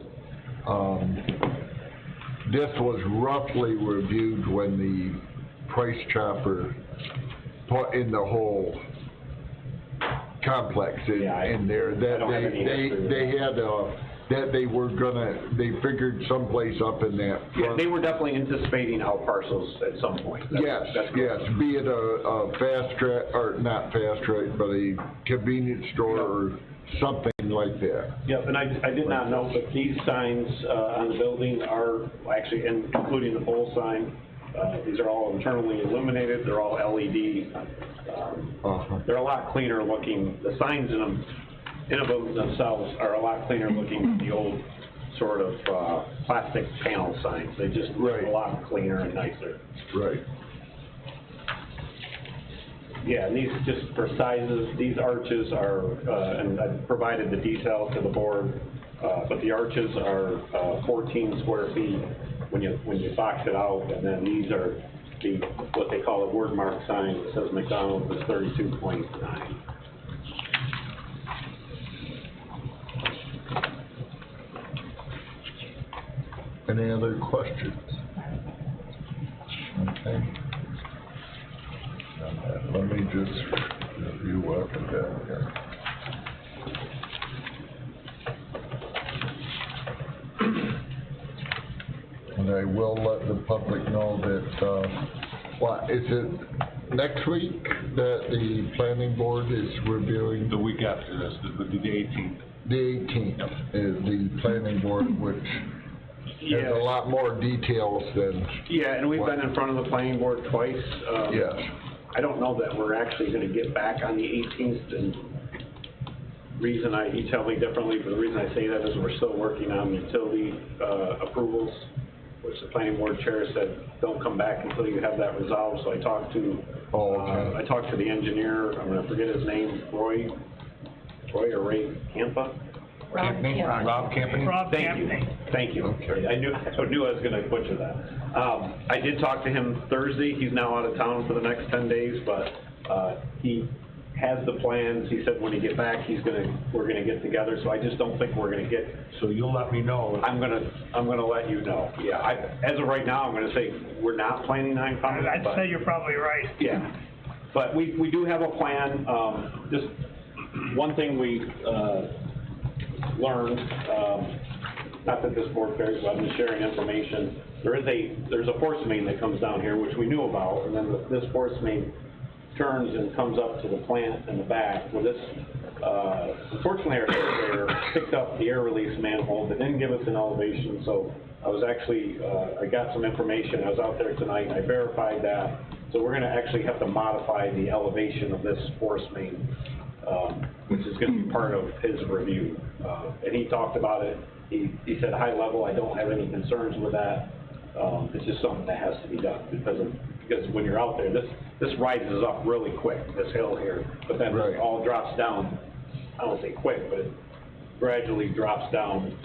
Speaker 6: this was roughly reviewed when the Price Chopper put in the whole complex in there, that they had that they were they figured someplace up in that front.
Speaker 8: Yeah, they were definitely anticipating out parcels at some point.
Speaker 6: Yes, be it a fast track, or not fast track, but a convenience store or something like that.
Speaker 8: Yep, and I did not know, but these signs on the building are actually, including the pole sign, these are all internally illuminated, they're all LED. They're a lot cleaner looking. The signs in them themselves are a lot cleaner looking than the old sort of plastic panel signs. They just look a lot cleaner and nicer.
Speaker 6: Right.
Speaker 8: Yeah, and these, just for sizes, these arches are, and I provided the detail to the board, but the arches are 14 square feet when you box it out, and then these are what they call a word mark sign that says McDonald's is 32.9.
Speaker 6: Any other questions? Okay. Let me just review what we got here. And I will let the public know that, is it next week that the planning board is reviewing?
Speaker 9: The week after this, the 18th.
Speaker 6: The 18th is the planning board, which has a lot more details than.
Speaker 8: Yeah, and we've been in front of the planning board twice.
Speaker 6: Yes.
Speaker 8: I don't know that we're actually going to get back on the 18th, and you tell me differently, but the reason I say that is we're still working on utility approvals, which the planning board chair said, don't come back until you have that resolved. So I talked to I talked to the engineer, I'm going to forget his name, Roy or Ray Campa?
Speaker 5: Rob Campany.
Speaker 8: Thank you.
Speaker 6: Okay.
Speaker 8: I knew I was going to butcher that. I did talk to him Thursday. He's now out of town for the next 10 days, but he has the plans. He said when he get back, we're gonna get together. So I just don't think we're gonna get.
Speaker 9: So you'll let me know.
Speaker 8: I'm gonna let you know. Yeah. As of right now, I'm gonna say we're not planning on coming.
Speaker 2: I'd say you're probably right.
Speaker 8: Yeah. But we do have a plan. Just one thing we learned. Not that this board cares, but I'm just sharing information. There's a force main that comes down here, which we knew about, and then this force main turns and comes up to the plant in the back. Well, this, unfortunately, our surveyor picked up the air release manhole, but didn't give us an elevation, so I was actually, I got some information. I was out there tonight, and I verified that. So we're gonna actually have to modify the elevation of this force main, which is gonna be part of his review. And he talked about it. He said, high level, I don't have any concerns with that. It's just something that has to be done because when you're out there, this rises up really quick, this hill here, but then it all drops down. I don't say quick, but it gradually drops down.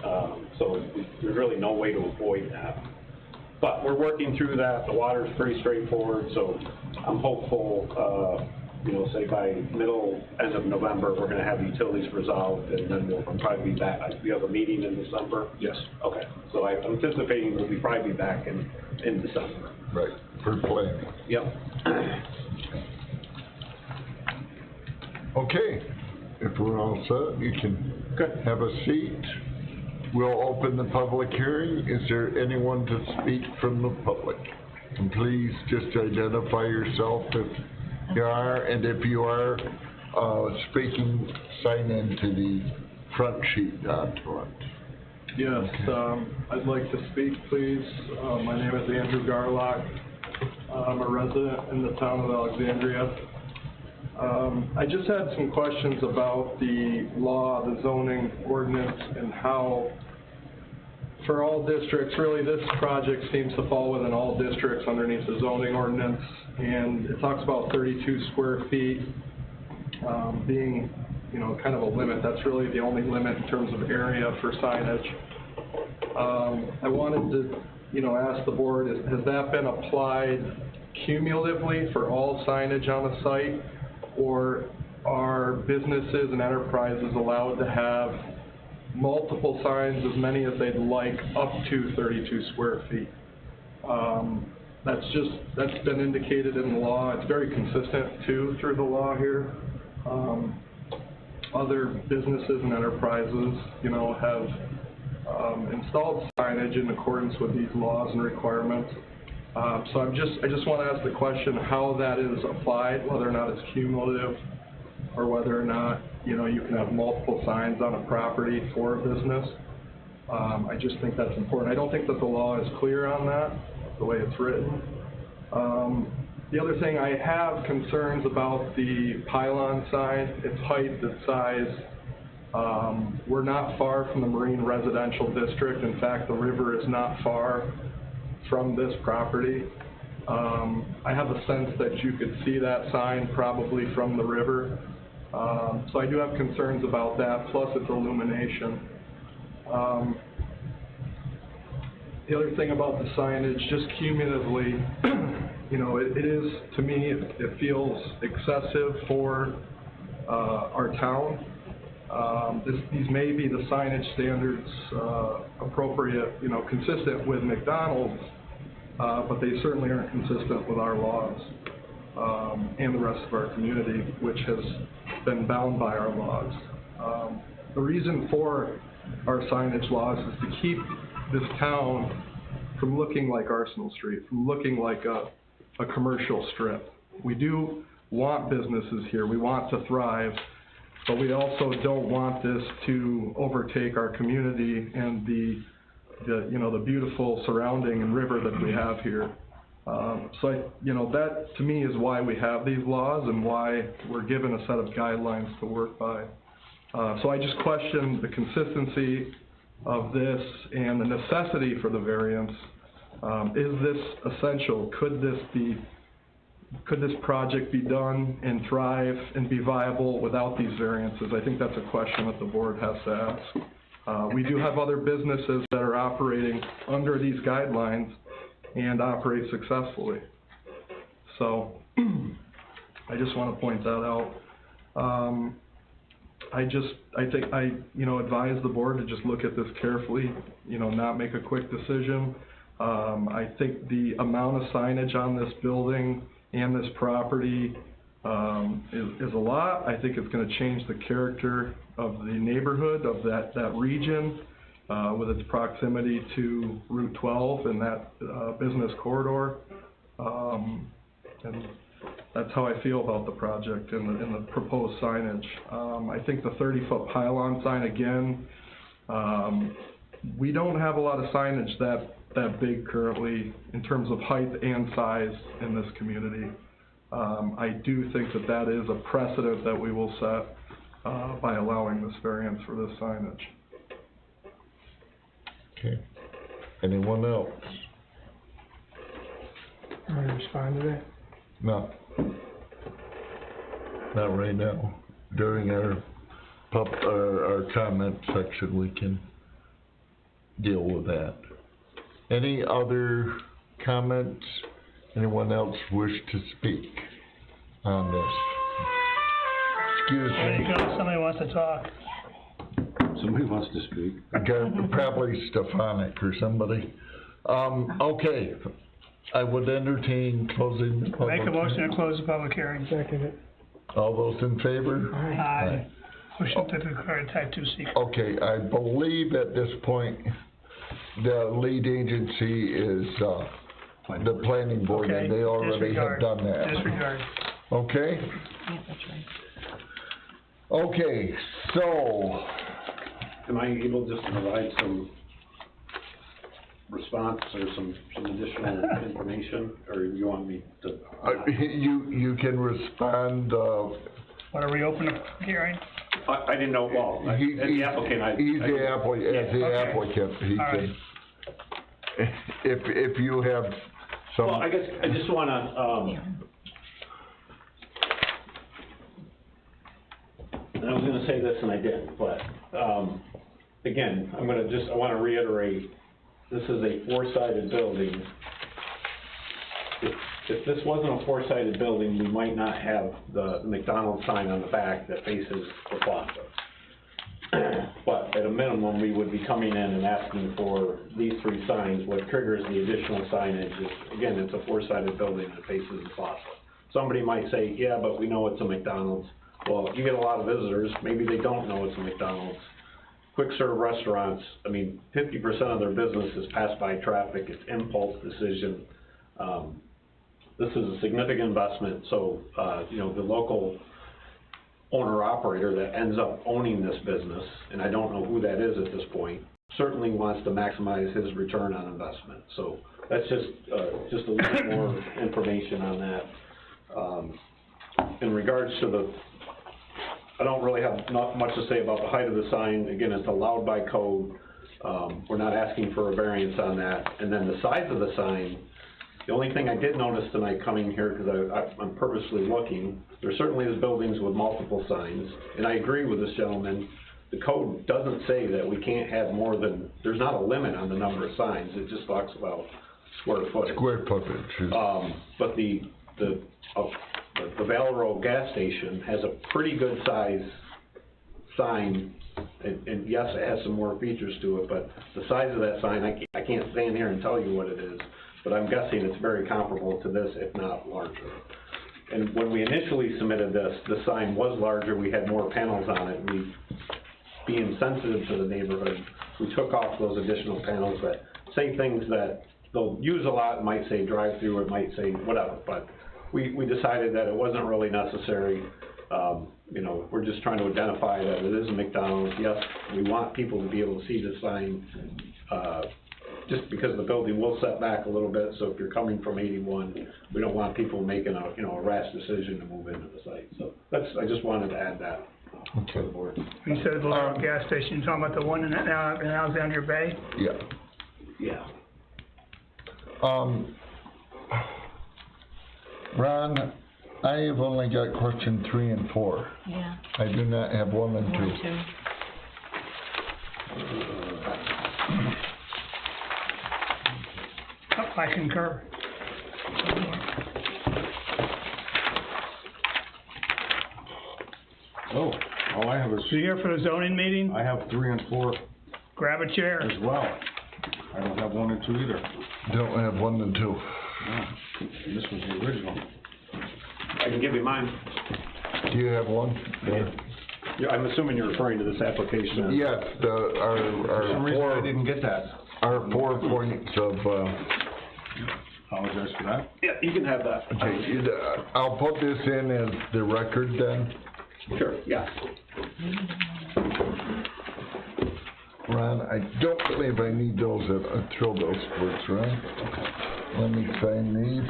Speaker 8: So there's really no way to avoid that. But we're working through that. The water's pretty straightforward, so I'm hopeful. Say by end of November, we're going to have utilities resolved, and then we'll probably be back. We have a meeting in December?
Speaker 9: Yes.
Speaker 8: Okay, so I'm anticipating we'll probably be back in December.
Speaker 6: Right, for planning.
Speaker 8: Yep.
Speaker 6: Okay, if we're all set, you can
Speaker 8: Okay.
Speaker 6: have a seat. We'll open the public hearing. Is there anyone to speak from the public? And please just identify yourself if you are, and if you are, speaking, sign into the front sheet out front.
Speaker 10: Yes, I'd like to speak, please. My name is Andrew Garlock. I'm a resident in the town of Alexandria. I just had some questions about the law, the zoning ordinance, and how, for all districts, really this project seems to fall within all districts underneath the zoning ordinance, and it talks about 32 square feet being, you know, kind of a limit. That's really the only limit in terms of area for signage. I wanted to, you know, ask the board, has that been applied cumulatively for all signage on the site? Or are businesses and enterprises allowed to have multiple signs, as many as they'd like, up to 32 square feet? That's been indicated in the law. It's very consistent too through the law here. Other businesses and enterprises, you know, have installed signage in accordance with these laws and requirements. So I just want to ask the question how that is applied, whether or not it's cumulative, or whether or not, you know, you can have multiple signs on a property for a business. I just think that's important. I don't think that the law is clear on that, the way it's written. The other thing, I have concerns about the pylon sign, its height, its size. We're not far from the Marine Residential District. In fact, the river is not far from this property. I have a sense that you could see that sign probably from the river. So I do have concerns about that, plus its illumination. The other thing about the signage, just cumulatively, you know, it is, to me, it feels excessive for our town. These may be the signage standards appropriate, you know, consistent with McDonald's, but they certainly aren't consistent with our laws and the rest of our community, which has been bound by our laws. The reason for our signage laws is to keep this town from looking like Arsenal Street, from looking like a commercial strip. We do want businesses here, we want to thrive, but we also don't want this to overtake our community and the you know, the beautiful surrounding and river that we have here. So you know, that to me is why we have these laws and why we're given a set of guidelines to work by. So I just question the consistency of this and the necessity for the variance. Is this essential? Could this project be done and thrive and be viable without these variances? I think that's a question that the board has to ask. We do have other businesses that are operating under these guidelines and operate successfully. So I just want to point that out. I think you know, advise the board to just look at this carefully, you know, not make a quick decision. I think the amount of signage on this building and this property is a lot. I think it's going to change the character of the neighborhood, of that region, with its proximity to Route 12 and that business corridor. And that's how I feel about the project and the proposed signage. I think the 30-foot pylon sign, again, we don't have a lot of signage that big currently in terms of height and size in this community. I do think that is a precedent that we will set by allowing this variance for this signage.
Speaker 6: Okay. Anyone else?
Speaker 7: Want to respond to that?
Speaker 6: No. Not right now. During our comment section, we can deal with that. Any other comments? Anyone else wish to speak on this? Excuse
Speaker 2: There you
Speaker 6: me.
Speaker 2: go, somebody wants to talk.
Speaker 8: Somebody wants to speak.
Speaker 6: Probably Stefanik or somebody. Okay. I would entertain closing the public.
Speaker 2: Make a motion to close the public hearing.
Speaker 7: Second it.
Speaker 6: All those in favor?
Speaker 2: Aye. Motion to declare a type 2 secret.
Speaker 6: Okay, I believe at this point, the lead agency is, the planning board, and they already have
Speaker 2: Disregard.
Speaker 6: done that.
Speaker 2: Disregard.
Speaker 6: Okay?
Speaker 5: Yeah, that's right.
Speaker 6: Okay, so,
Speaker 8: Am I able just to provide some response or some additional information, or you want me to?
Speaker 6: you can respond,
Speaker 2: Want to reopen the hearing?
Speaker 8: I didn't know, well, as the applicant,
Speaker 6: he's the applicant, as the
Speaker 2: okay.
Speaker 6: applicant, he
Speaker 2: All right.
Speaker 6: can, if you have some.
Speaker 8: Well, I guess I just wanna, and I was gonna say this and I didn't, but, again, I wanna reiterate, this is a four-sided building. If this wasn't a four-sided building, we might not have the McDonald's sign on the back that faces the plaza. But at a minimum, we would be coming in and asking for these three signs. What triggers the additional signage is, again, it's a four-sided building that faces the plaza. Somebody might say, yeah, but we know it's a McDonald's. Well, you get a lot of visitors, maybe they don't know it's a McDonald's. Quick serve restaurants, I mean, 50% of their business is pass-by traffic, it's impulse decision. This is a significant investment, so, you know, the local owner-operator that ends up owning this business, and I don't know who that is at this point, certainly wants to maximize his return on investment. So that's just a little bit more information on that. In regards to I don't really have not much to say about the height of the sign. Again, it's allowed by code. We're not asking for a variance on that. And then the size of the sign, the only thing I did notice tonight coming here, because I'm purposely looking, there certainly is buildings with multiple signs, and I agree with this gentleman. The code doesn't say that we can't have more than, there's not a limit on the number of signs, it just talks about square footage.
Speaker 6: Square footage.
Speaker 8: But the Valley Road gas station has a pretty good size sign, and yes, it has some more features to it, but the size of that sign, I can't stand here and tell you what it is, but I'm guessing it's very comparable to this, if not larger. And when we initially submitted this, the sign was larger, we had more panels on it, we, being sensitive to the neighborhood, we took off those additional panels that say things that they'll use a lot, it might say drive-through, it might say whatever, but we decided that it wasn't really necessary. You know, we're just trying to identify that it is a McDonald's. Yes, we want people to be able to see the sign, just because the building will set back a little bit, so if you're coming from 81, we don't want people making a rash decision to move into the site. So I just wanted to add that to the board.
Speaker 2: You said the little gas station, talking about the one in Alexandria Bay?
Speaker 6: Yeah.
Speaker 8: Yeah.
Speaker 6: Ron, I have only got question 3 and 4.
Speaker 5: Yeah.
Speaker 6: I do not have 1 and 2.
Speaker 5: 1 and 2.
Speaker 2: I concur.
Speaker 9: Oh, all I have is,
Speaker 2: You here for the zoning meeting?
Speaker 9: I have 3 and 4
Speaker 2: Grab a chair.
Speaker 9: as well. I don't have 1 and 2 either.
Speaker 6: Don't have 1 and 2.
Speaker 9: No, this was the original.
Speaker 8: I can give you mine.
Speaker 6: Do you have 1?
Speaker 8: Yeah, I'm assuming you're referring to this application.
Speaker 6: Yes,
Speaker 9: For some reason, I
Speaker 6: our
Speaker 9: didn't get that.
Speaker 6: our 4 points of,
Speaker 9: Apologize for that.
Speaker 8: Yeah, you can have that.
Speaker 6: okay, I'll put this in as the record then.
Speaker 8: Sure, yeah.
Speaker 6: Ron, I don't believe I need those, throw those words, right? Let me sign these.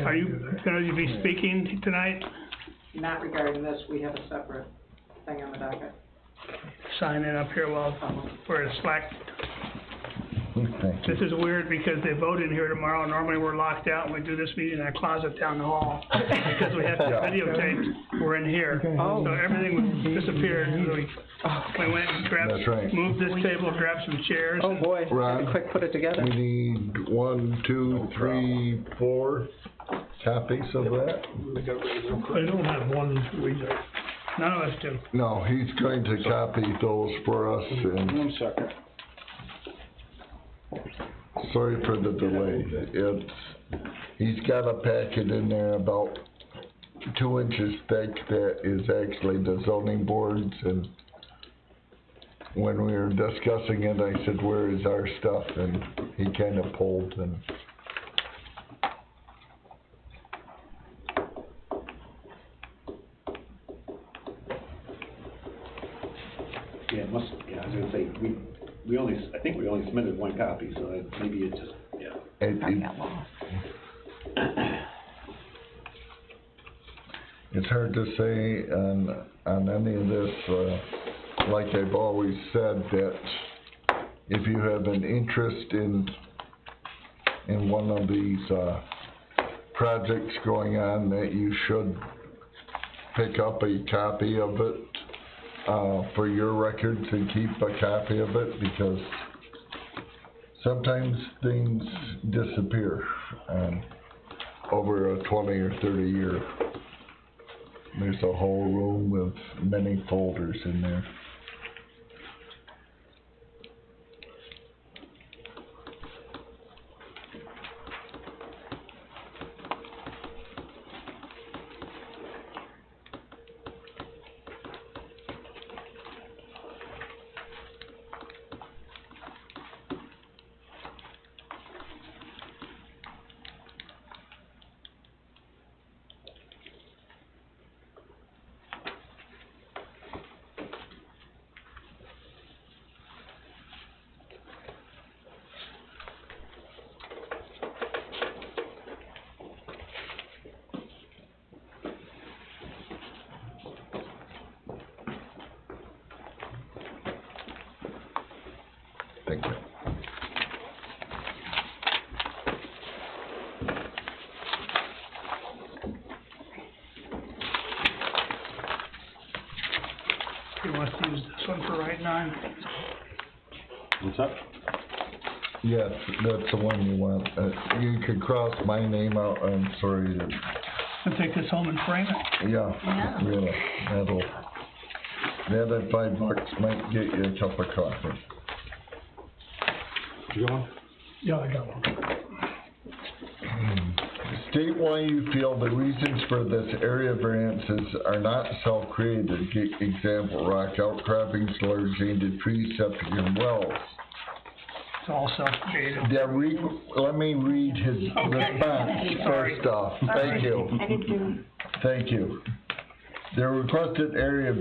Speaker 2: Are you gonna be speaking tonight?
Speaker 11: Not regarding this, we have a separate thing on the docket.
Speaker 2: Sign in up here while we're in Slack.
Speaker 6: Thank you.
Speaker 2: This is weird because they vote in here tomorrow. Normally we're locked out and we do this meeting in a closet down the hall. Because we have to videotape, we're in here.
Speaker 11: Oh.
Speaker 2: So everything disappeared. So we went and grabbed,
Speaker 6: That's right.
Speaker 2: moved this table, grabbed some chairs.
Speaker 11: Oh, boy,
Speaker 6: Ron,
Speaker 11: quick, put it together.
Speaker 6: We need 1, 2, 3, 4 copies of that.
Speaker 7: I don't have 1 and 2 either.
Speaker 2: None of us do.
Speaker 6: No, he's going to copy those for us, and
Speaker 9: 1 second.
Speaker 6: sorry for the delay. It's he's got a packet in there about 2 inches thick that is actually the zoning boards, and when we were discussing it, I said, where is our stuff? And he kinda pulled and.
Speaker 8: Yeah, it must, yeah, I was gonna say, we only, I think we only submitted one copy, so maybe it just, yeah.
Speaker 5: Probably got lost.
Speaker 6: It's hard to say on any of this, like I've always said, that if you have an interest in one of these, projects going on, that you should pick up a copy of it, for your records, and keep a copy of it, because sometimes things disappear, over a 20 or 30 year. There's a whole room with many folders in there. Thank you.
Speaker 2: He wants to use this one for right now.
Speaker 8: What's up?
Speaker 6: Yes, that's the one you want. You could cross my name out, I'm sorry.
Speaker 2: And take this home and frame it.
Speaker 6: Yeah, really, that at $5 might get you a cup of coffee.
Speaker 8: You got one?
Speaker 7: Yeah, I got one.
Speaker 6: State why you feel the reasons for this area variances are not self-created. Example, rock outcroppings, large into trees, septic and wells.
Speaker 2: It's all self-created.
Speaker 6: Let me read his response first off. Thank you.
Speaker 5: I did too.
Speaker 6: Thank you. The requested area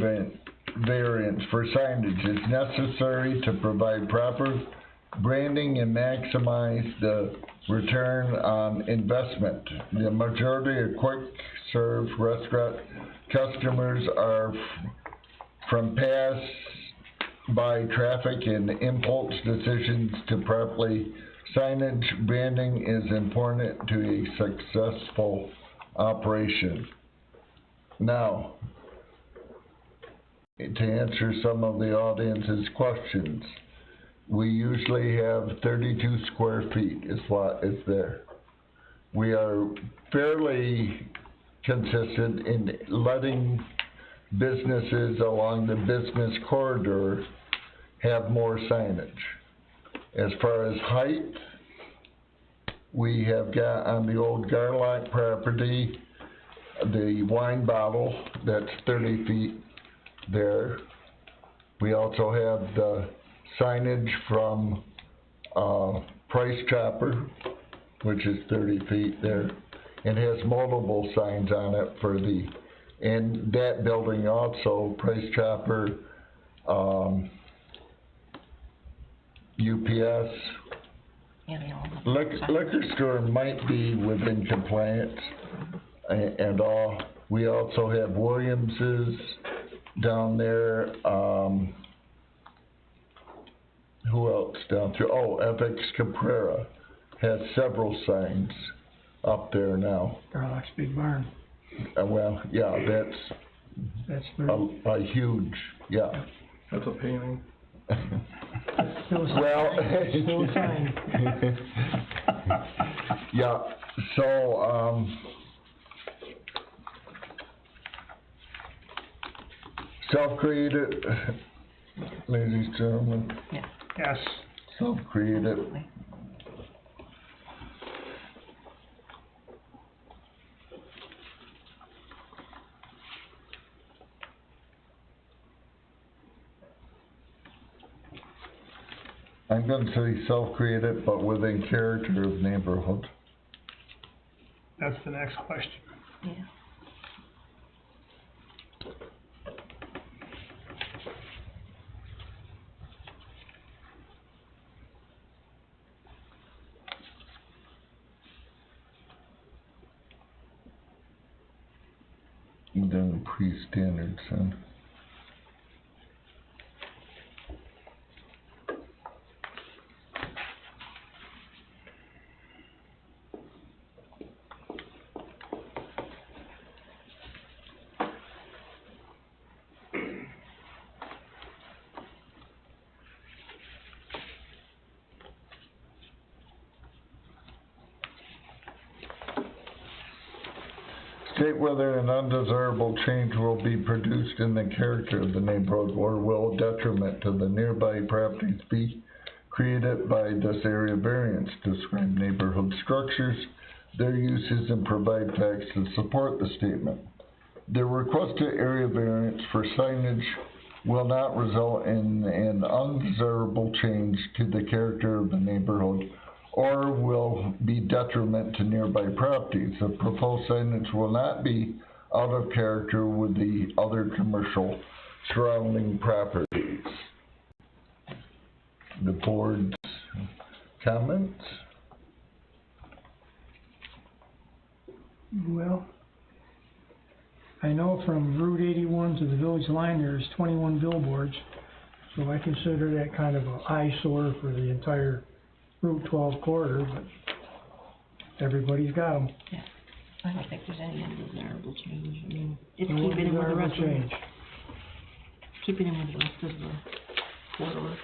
Speaker 6: variance for signage is necessary to provide proper branding and maximize the return on investment. The majority of quick-serve restaurant customers are from pass-by traffic and impulse decisions to properly signage. Branding is important to a successful operation. Now, to answer some of the audience's questions, we usually have 32 square feet is what is there. We are fairly consistent in letting businesses along the business corridor have more signage. As far as height, we have got on the old Garlock property, the wine bottle, that's 30 feet there. We also have the signage from Price Chopper, which is 30 feet there. It has multiple signs on it for and that building also, Price Chopper, UPS, liquor store might be within compliance and all. We also have Williams's down there, who else down through? Oh, FX Caprera has several signs up there now.
Speaker 7: Garlock's Big Barn.
Speaker 6: Well, yeah,
Speaker 7: That's
Speaker 6: a huge, yeah.
Speaker 10: That's a painting.
Speaker 7: Still a
Speaker 6: Well,
Speaker 7: sign. Still a sign.
Speaker 6: yeah, so, self-created, ladies and gentlemen.
Speaker 5: Yeah.
Speaker 2: Yes.
Speaker 6: Self-created. I'm gonna say self-created, but within character of neighborhood.
Speaker 2: That's the next question.
Speaker 5: Yeah.
Speaker 6: And then pre-standards, then. State whether an undesirable change will be produced in the character of the neighborhood or will detriment to the nearby properties be created by this area variance. Describe neighborhood structures, their uses, and provide facts to support the statement. The requested area variance for signage will not result in an undesirable change to the character of the neighborhood or will be detriment to nearby properties. The proposed signage will not be out of character with the other commercial surrounding properties. The board's comments?
Speaker 7: Well, I know from Route 81 to the village line, there's 21 billboards, so I consider that kind of an eyesore for the entire Route 12 corridor, but everybody's got them.
Speaker 5: Yeah. I don't think there's any undesirable change. I mean, it's
Speaker 7: No
Speaker 5: keeping in with the rest of the,
Speaker 7: change.
Speaker 5: keeping in with the rest of the corridor.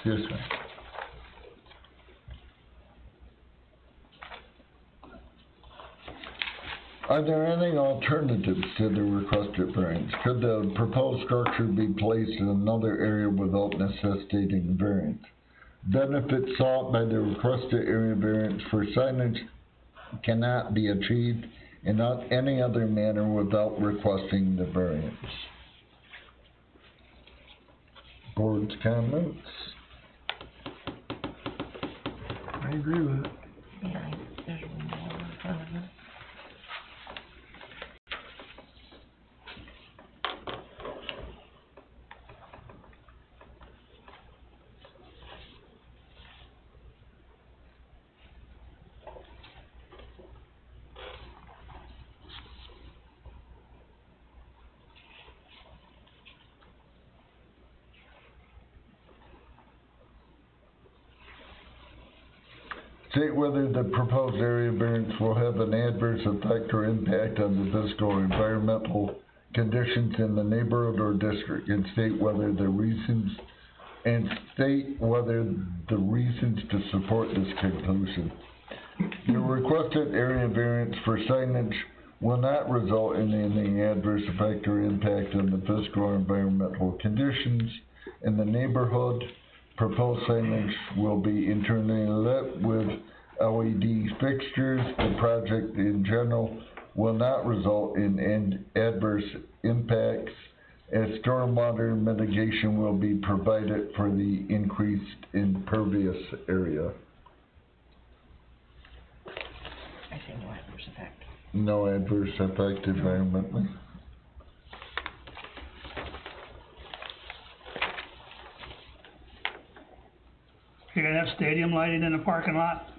Speaker 6: Excuse me. Are there any alternatives to the requested variance? Could the proposed structure be placed in another area without necessitating variance? Benefits sought by the requested area variance for signage cannot be achieved in any other manner without requesting the variance. Board's comments?
Speaker 7: I agree with it.
Speaker 5: Yeah, there's one more in front of it.
Speaker 6: State whether the proposed area variance will have an adverse effect or impact on the physical or environmental conditions in the neighborhood or district, and state whether the reasons to support this conclusion. The requested area variance for signage will not result in any adverse effect or impact on the physical or environmental conditions in the neighborhood. Proposed signage will be internally lit with LED fixtures. The project in general will not result in adverse impacts, as stormwater mitigation will be provided for the increased impervious area.
Speaker 5: I say no adverse effect.
Speaker 6: No adverse effect environmentally.
Speaker 2: You're gonna have stadium lighting in the parking lot?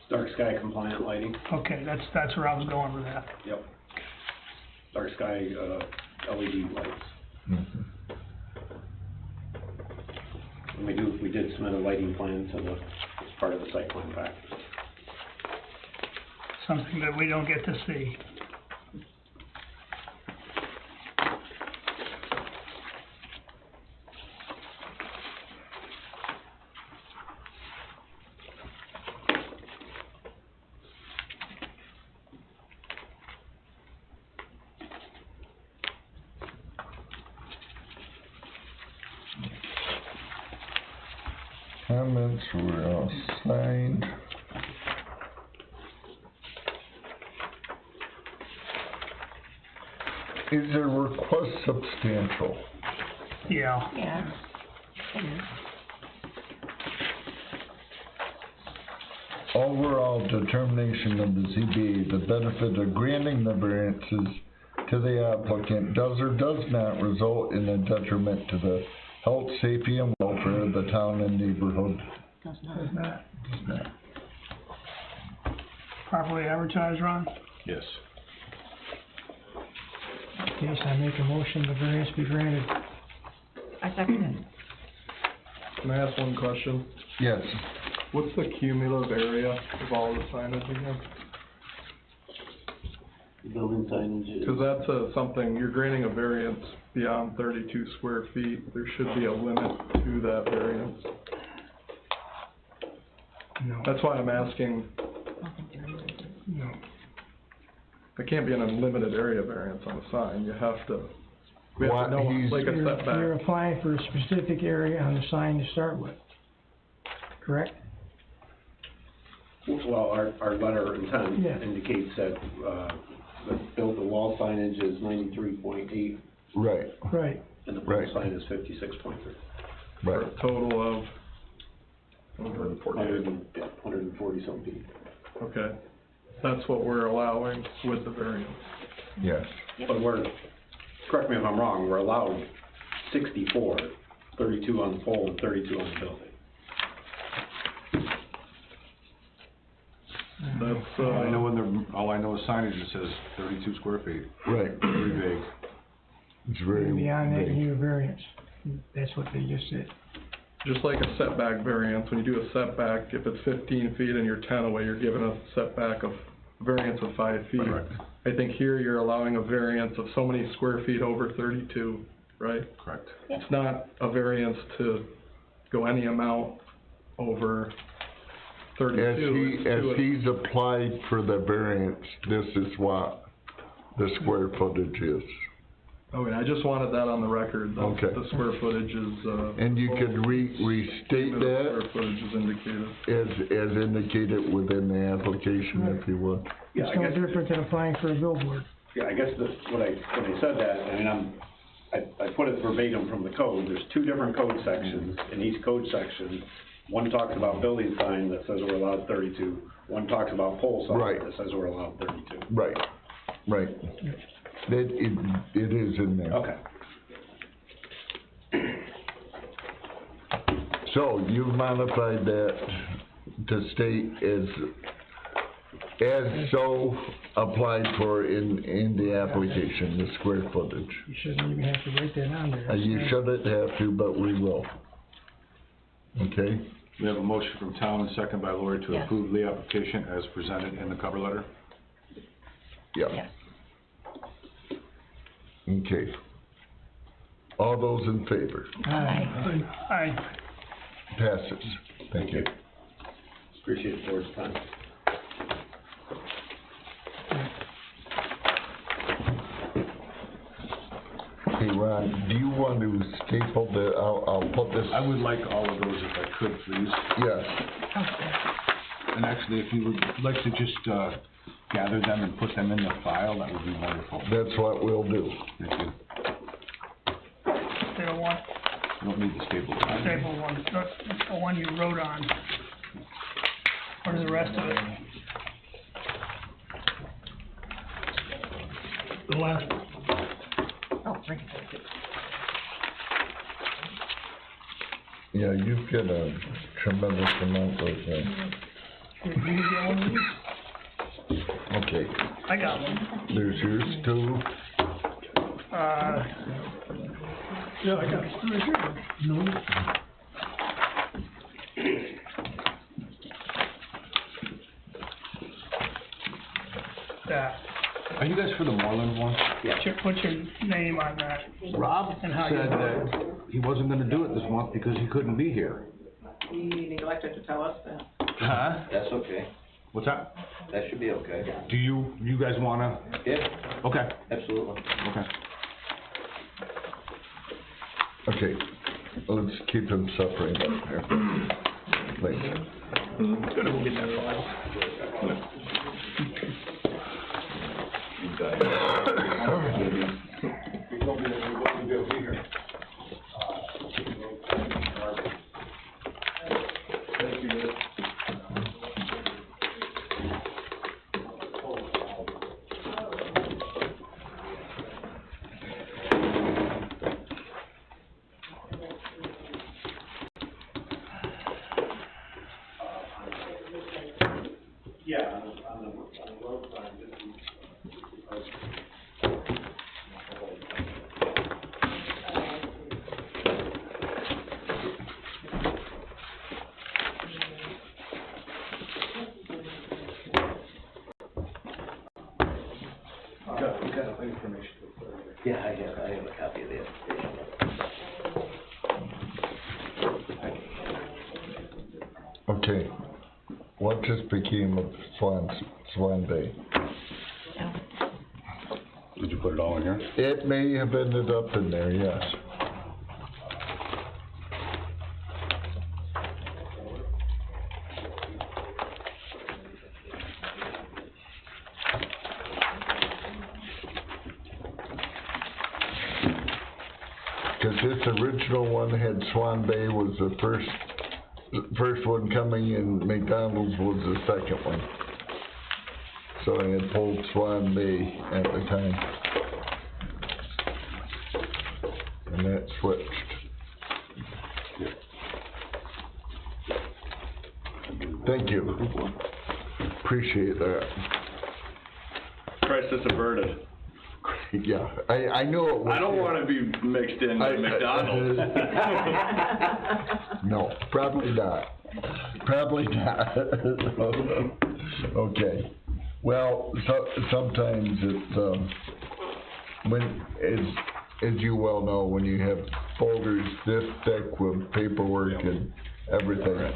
Speaker 8: Dark sky compliant lighting,
Speaker 2: Okay, that's where I was going with that.
Speaker 8: yep. Dark sky, LED lights.
Speaker 6: Mhm.
Speaker 8: And we did submit a lighting plan to as part of the site plan package.
Speaker 2: Something that we don't get to see.
Speaker 6: Comments were all signed. Is the request substantial?
Speaker 2: Yeah.
Speaker 5: Yeah. It is.
Speaker 6: Overall determination of the ZBA, the benefit of granting the variances to the applicant does or does not result in a detriment to the health, safety, and welfare of the town and neighborhood.
Speaker 5: Does
Speaker 7: Does
Speaker 5: not.
Speaker 7: not.
Speaker 6: Does not.
Speaker 2: Properly advertised, Ron?
Speaker 9: Yes.
Speaker 7: Yes, I make a motion the variance be granted.
Speaker 5: I second it.
Speaker 10: Can I ask one question?
Speaker 6: Yes.
Speaker 10: What's the cumulative area of all the signage again?
Speaker 8: Building signage
Speaker 10: Cause that's something, you're granting a variance beyond 32 square feet, there should be a limit to that variance.
Speaker 7: No,
Speaker 10: That's why I'm asking,
Speaker 5: I don't think there is.
Speaker 7: no.
Speaker 10: there can't be an unlimited area variance on a sign, you have to, we have
Speaker 6: What
Speaker 10: to know,
Speaker 6: he's-
Speaker 10: like a
Speaker 7: You're
Speaker 10: setback.
Speaker 7: applying for a specific area on the sign to start with, correct?
Speaker 8: Well, our letter of intent
Speaker 7: Yeah.
Speaker 8: indicates that, the built-to-wall signage is 93.8,
Speaker 6: Right,
Speaker 7: Right.
Speaker 8: and the pole
Speaker 6: Right.
Speaker 8: sign is 56.3.
Speaker 10: For
Speaker 6: right.
Speaker 10: a total of 148.
Speaker 8: 140 some feet.
Speaker 10: Okay, that's what we're allowing with the variance.
Speaker 6: Yes.
Speaker 8: But correct me if I'm wrong, we're allowed 64, 32 on the pole and 32 on the building.
Speaker 10: That's,
Speaker 9: I know all I know is signage that says 32 square feet,
Speaker 6: Right.
Speaker 9: very vague.
Speaker 6: It's very
Speaker 7: Beyond that, you
Speaker 6: vague.
Speaker 7: need a variance. That's what they just said.
Speaker 10: just like a setback variance, when you do a setback, if it's 15 feet and you're 10 away, you're given a setback of, variance of 5 feet.
Speaker 9: Correct.
Speaker 10: I think here you're allowing a variance of so many square feet over 32, right?
Speaker 9: Correct.
Speaker 10: It's not a variance to go any amount over 32.
Speaker 6: As he's applied for the variance, this is what the square footage is.
Speaker 10: Okay, I just wanted that on the record, that
Speaker 6: Okay.
Speaker 10: the square footage is,
Speaker 6: And you could restate
Speaker 10: the
Speaker 6: that
Speaker 10: square footage is indicated.
Speaker 6: as indicated within the application, if you would.
Speaker 8: Yeah,
Speaker 7: It's
Speaker 8: I
Speaker 7: no
Speaker 8: guess-
Speaker 7: different than applying for a billboard.
Speaker 8: Yeah, I guess when I said that, I mean, I put it verbatim from the code, there's two different code sections, in each code section, one talks about building sign that says we're allowed 32, one talks about pole sign
Speaker 6: Right.
Speaker 8: that says we're allowed 32.
Speaker 6: Right, right. It is in there.
Speaker 8: Okay.
Speaker 6: So you've modified that to state as so applied for in the application, the square footage.
Speaker 7: You shouldn't even have to write that on there.
Speaker 6: You shouldn't have to, but we will. Okay?
Speaker 9: We have a motion from Tom and second by Lori to
Speaker 5: Yes.
Speaker 9: approve the application as presented in the cover letter.
Speaker 6: Yeah.
Speaker 5: Yes.
Speaker 6: Okay. All those in favor?
Speaker 5: Aye.
Speaker 2: Aye.
Speaker 6: Passes. Thank you.
Speaker 8: Appreciate the board's time.
Speaker 6: Hey, Ron, do you want to staple the, I'll put this,
Speaker 9: I would like all of those if I could, please.
Speaker 6: yes,
Speaker 5: Okay.
Speaker 9: And actually, if you would like to just, gather them and put them in the file, that would be wonderful.
Speaker 6: that's what we'll do.
Speaker 9: Thank you.
Speaker 2: Staple one,
Speaker 9: You don't need the staple.
Speaker 2: staple one, the one you wrote on. What is the rest of it? The last,
Speaker 5: Oh, bring it.
Speaker 6: Yeah, you've got a tremendous amount of,
Speaker 2: You can get one of these?
Speaker 6: Okay,
Speaker 2: I got one.
Speaker 6: there's yours too.
Speaker 2: Yeah, I got it right here. No. That.
Speaker 9: Are you guys for the Moreland one?
Speaker 2: What's your name on that?
Speaker 9: Rob
Speaker 2: And how you
Speaker 9: said
Speaker 2: vote?
Speaker 9: that he wasn't gonna do it this month because he couldn't be here.
Speaker 11: He neglected to tell us that.
Speaker 9: Huh?
Speaker 12: That's okay.
Speaker 9: What's that?
Speaker 12: That should be okay.
Speaker 9: Do you guys wanna?
Speaker 12: Yeah,
Speaker 9: Okay,
Speaker 12: absolutely.
Speaker 9: okay.
Speaker 6: Okay, let's keep them separated up here. Please.
Speaker 2: Gonna go get that file.
Speaker 12: Yeah, I have a copy of the application.
Speaker 6: Okay, what just became of Swan Bay?
Speaker 3: Did you put it all in here?
Speaker 6: It may have ended up in there, yes. Cause this original one had Swan Bay was the first one coming and McDonald's was the second one. So I had pulled Swan Bay at the time. And that switched. Thank you. Appreciate that.
Speaker 13: Crisis averted.
Speaker 6: Yeah, I knew it was.
Speaker 13: I don't
Speaker 6: here.
Speaker 13: wanna be mixed into McDonald's.
Speaker 6: No, probably not. Probably not. Okay. Well, sometimes it's, when, as you well know, when you have folders this thick with paperwork and everything.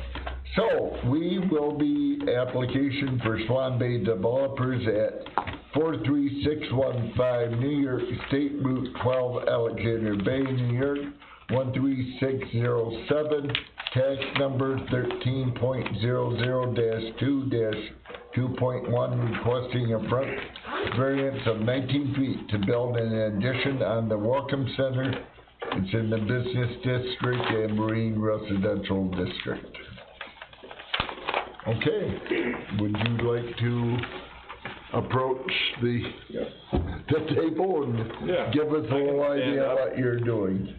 Speaker 6: So, we will be application for Swan Bay Developers at 43615 New York State Route 12, Alexandria Bay, New York, 13607, tax number 13.00-2-2.1, requesting a front variance of 19 feet to build an addition on the Welcome Center. It's in the Business District and Marine Residential District. Okay, would you like to approach the table and give us a little idea what you're doing?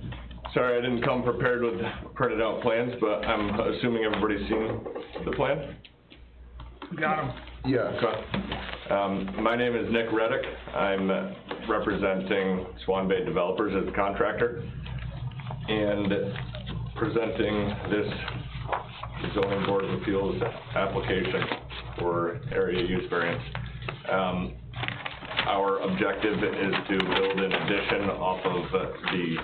Speaker 13: Sorry, I didn't come prepared with printed out plans, but I'm assuming everybody's seen the plan?
Speaker 2: Got 'em.
Speaker 6: Yeah.
Speaker 13: Okay. My name is Nick Reddick. I'm representing Swan Bay Developers as a contractor and presenting this zoning board of appeals application for area use variance. Our objective is to build an addition off of the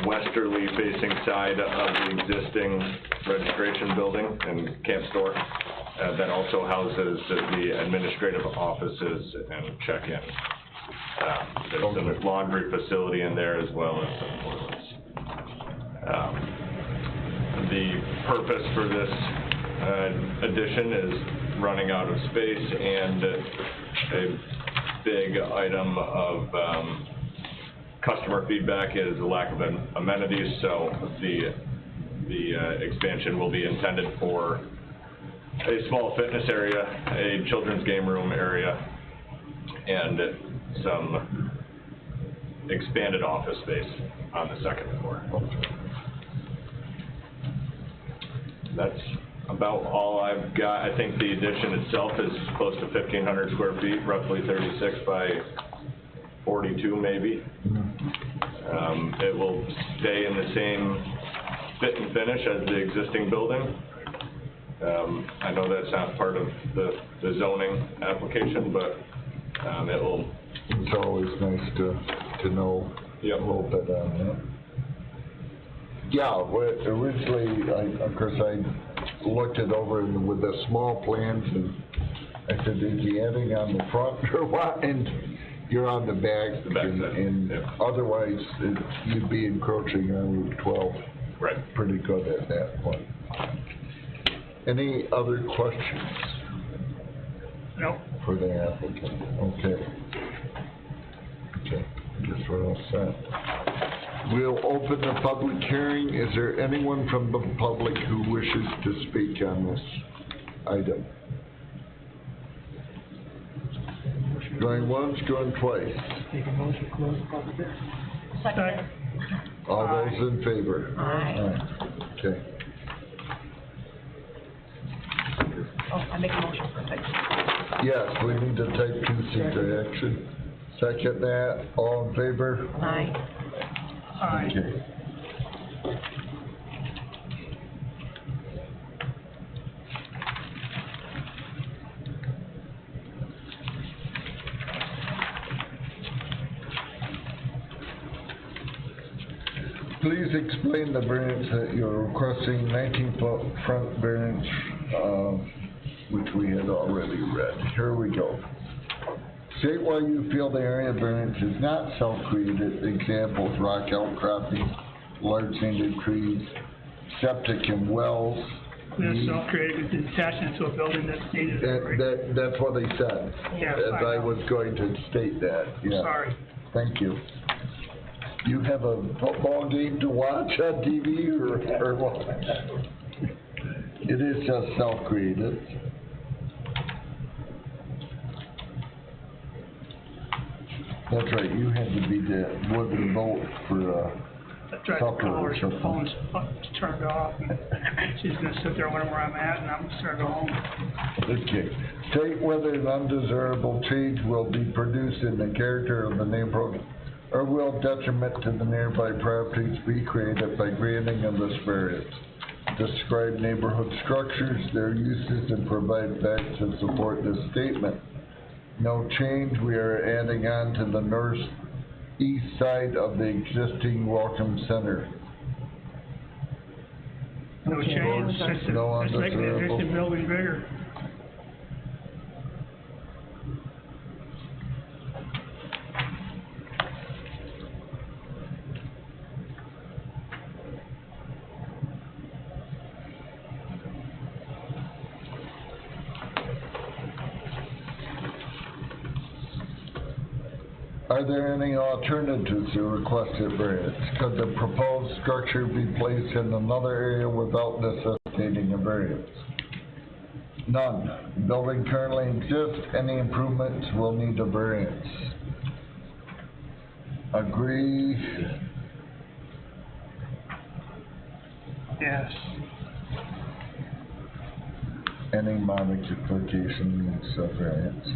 Speaker 13: westerly facing side of the existing registration building and camp store that also houses the administrative offices and check-in. There's a laundry facility in there as well as some toilets. The purpose for this addition is running out of space, and a big item of customer feedback is the lack of amenities, so the expansion will be intended for a small fitness area, a children's game room area, and some expanded office space on the second floor. That's about about all I've got. I think the addition itself is close to 1,500 square feet, roughly 36 by 42 maybe. It will stay in the same fit and finish as the existing building. I know that's not part of the zoning application, but it will.
Speaker 6: It's always nice to know a little bit on that. Yeah, originally, of course, I looked it over and with the small plans, and I said, is he adding on the front or what? And you're on the back, and otherwise, you'd be encroaching on Route 12.
Speaker 13: Right.
Speaker 6: Pretty good at that point. Any other questions?
Speaker 2: Nope.
Speaker 6: For the applicant? Okay. Okay, guess we're all set. We'll open the public hearing. Is there anyone from the public who wishes to speak on this item? Going once, going twice.
Speaker 7: Take a motion to close the public hearing.
Speaker 5: Second.
Speaker 6: All those in favor?
Speaker 5: Aye.
Speaker 6: Okay.
Speaker 5: Oh, I make a motion for type.
Speaker 6: Yes, we need to take secret action. Second that, all in favor?
Speaker 5: Aye.
Speaker 2: Aye.
Speaker 6: Okay. Please explain the variance that you're requesting, 19-foot front variance, which we had already read. Here we go. State why you feel the area variance is not self-created. Examples, rock outcropping, large standing trees, septic and wells.
Speaker 2: It's self-created, it's attached into a building that's needed.
Speaker 6: That's what they said.
Speaker 2: Yes,
Speaker 6: As
Speaker 2: I
Speaker 6: I
Speaker 2: know.
Speaker 6: was going to state that, yeah.
Speaker 2: Sorry.
Speaker 6: Thank you. You have a football game to watch on TV or what? It is just self-created. That's right, you had to be the wooden vote for
Speaker 2: I tried to call her, her phone's turned off. She's gonna sit there wondering where I'm at, and I'm just gonna go home.
Speaker 6: Okay. State whether an undesirable change will be produced in the character of the neighborhood or will detriment to the nearby properties be created by granting of this variance. Describe neighborhood structures, their uses, and provide facts to support this statement. No change, we are adding on to the northeast side of the existing Welcome Center.
Speaker 2: No change, it's making the existing building bigger.
Speaker 6: Are there any alternatives to requested variance? Could the proposed structure be placed in another area without necessitating a variance? None. Building currently exists. Any improvements will need a variance. Agree?
Speaker 2: Yes.
Speaker 6: Any modification needs a variance.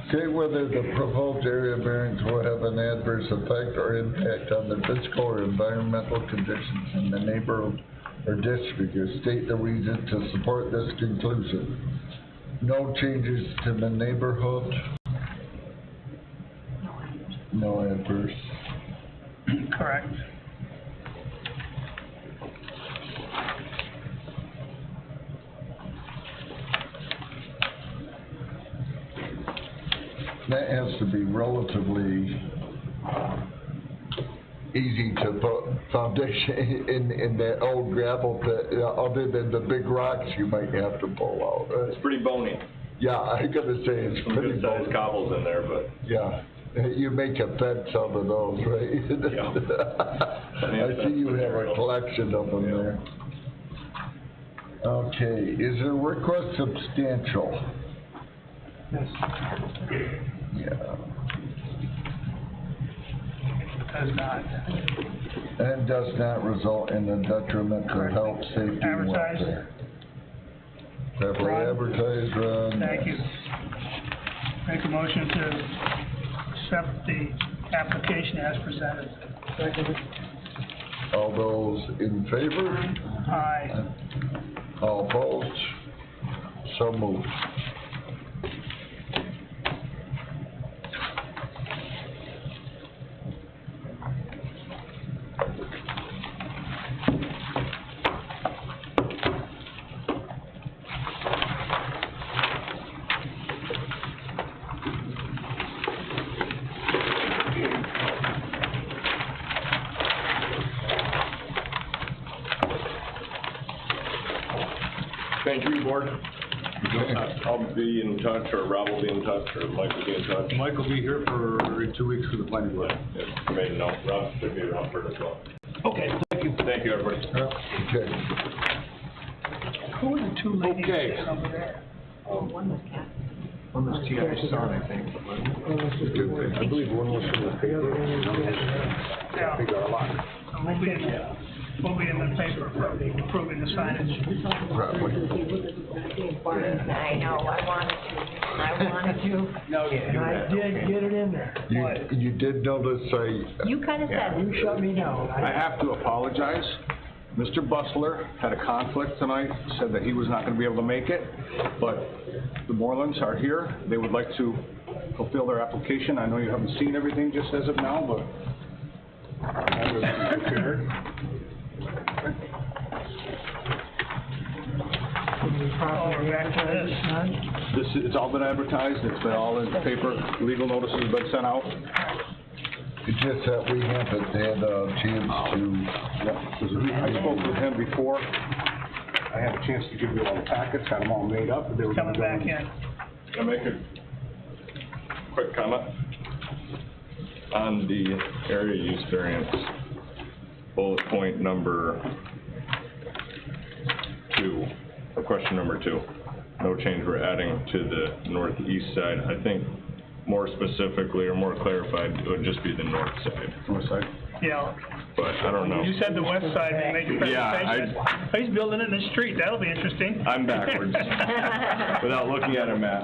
Speaker 6: Say whether the proposed area variance will have an adverse effect or impact on the physical or environmental conditions in the neighborhood or district, or state the reason to support this conclusion. No changes to the neighborhood. No adverse.
Speaker 2: Correct.
Speaker 6: that has to be relatively easy to put foundation in that old gravel pit, other than the big rocks you might have to pull out.
Speaker 13: It's pretty bony.
Speaker 6: Yeah, I gotta say, it's
Speaker 13: Some
Speaker 6: pretty
Speaker 13: good sized
Speaker 6: bony.
Speaker 13: cobbles in there, but.
Speaker 6: Yeah, you make a fence out of those, right?
Speaker 13: Yeah.
Speaker 6: I see you have a collection of them there. Okay, is the request substantial?
Speaker 2: Yes.
Speaker 6: Yeah.
Speaker 2: Does not.
Speaker 6: And does not result in a detriment to health, safety, and
Speaker 2: Advertise.
Speaker 6: welfare. Have we
Speaker 2: Ron?
Speaker 6: advertised, Ron?
Speaker 2: Thank you. Make a motion to accept the application as presented.
Speaker 6: All those in favor?
Speaker 2: Aye.
Speaker 6: All opposed? So moved.
Speaker 13: Thank you, board. I'll be in touch, or Rob will be in touch, or Mike will be in touch.
Speaker 3: Mike will be here for 2 weeks for the planning board.
Speaker 13: Yeah, made a note. Rob should be around for it as well.
Speaker 3: Okay, thank you.
Speaker 13: Thank you, everybody.
Speaker 6: Okay.
Speaker 2: Who are the two ladies
Speaker 3: Okay.
Speaker 2: sitting over there?
Speaker 5: One was Kat.
Speaker 4: One was T.I. son, I think.
Speaker 3: I believe one was from the paper.
Speaker 2: Yeah.
Speaker 3: They got a lot.
Speaker 2: We'll be in the paper for approving the signage.
Speaker 5: I know, I wanted to.
Speaker 3: No,
Speaker 7: I did get it in there.
Speaker 6: You did notice
Speaker 5: You kinda said.
Speaker 7: You shut me down.
Speaker 3: I have to apologize. Mr. Bustler had a conflict tonight, said that he was not gonna be able to make it, but the Morelands are here. They would like to fulfill their application. I know you haven't seen everything just as of now, but I have everything prepared.
Speaker 2: Oh, we're back to this.
Speaker 3: It's all been advertised, it's been all in the paper, legal notices have been sent out.
Speaker 6: it's just that we haven't had a chance to.
Speaker 3: I spoke with him before, I had a chance to give you all the packets, got them all made up, but they were gonna
Speaker 2: Coming
Speaker 3: go
Speaker 2: back in.
Speaker 13: Can I make a quick comment? On the area use variance, bullet point number 2, or question number 2. No change we're adding to the northeast side. I think more specifically or more clarified, it would just be the north side.
Speaker 3: North side.
Speaker 2: Yeah.
Speaker 13: But I don't know.
Speaker 2: You said the west side, you made your
Speaker 13: Yeah,
Speaker 2: presentation. Oh, he's building it in the street, that'll be interesting.
Speaker 13: I'm backwards. Without looking at a map.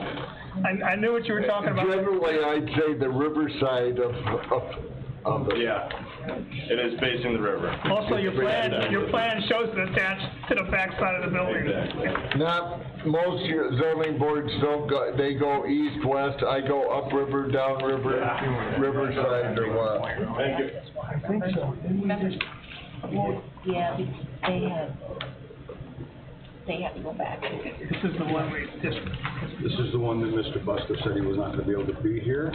Speaker 2: I knew what you were talking about.
Speaker 6: Generally, I'd say the riverside of the.
Speaker 13: Yeah, it is facing the river.
Speaker 2: Also, your plan shows it attached to the back side of the building.
Speaker 13: Exactly.
Speaker 6: Not, most zoning boards don't go, they go east, west, I go upriver, downriver, riverside or what.
Speaker 13: Thank you.
Speaker 7: I think so.
Speaker 5: Well, yeah, they have to go back.
Speaker 2: This is the one
Speaker 3: This is the one that Mr. Buster said he was not gonna be able to be here,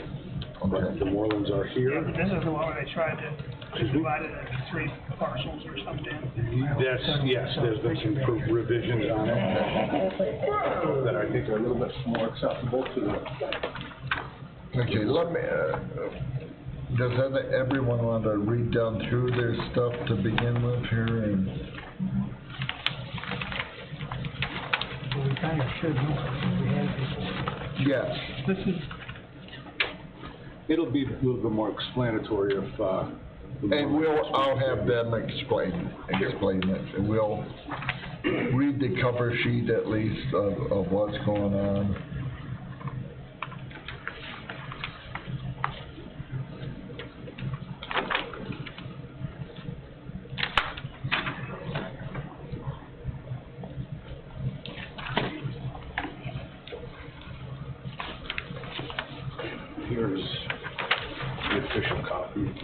Speaker 3: but the Morelands are
Speaker 2: yeah,
Speaker 3: here.
Speaker 2: but this is the one where they tried to divide it into 3 parcels or something.
Speaker 3: Yes, there's been some revisions on it that I think are a little bit more acceptable to the.
Speaker 6: Okay, let me, does everyone want to read down through their stuff to begin with here and?
Speaker 7: We kind of should know. We had before.
Speaker 6: Yes.
Speaker 2: This is,
Speaker 3: It'll be a little bit more explanatory if,
Speaker 6: And I'll have them explain it, and we'll read the cover sheet at least of what's going on.
Speaker 3: here's the official copy.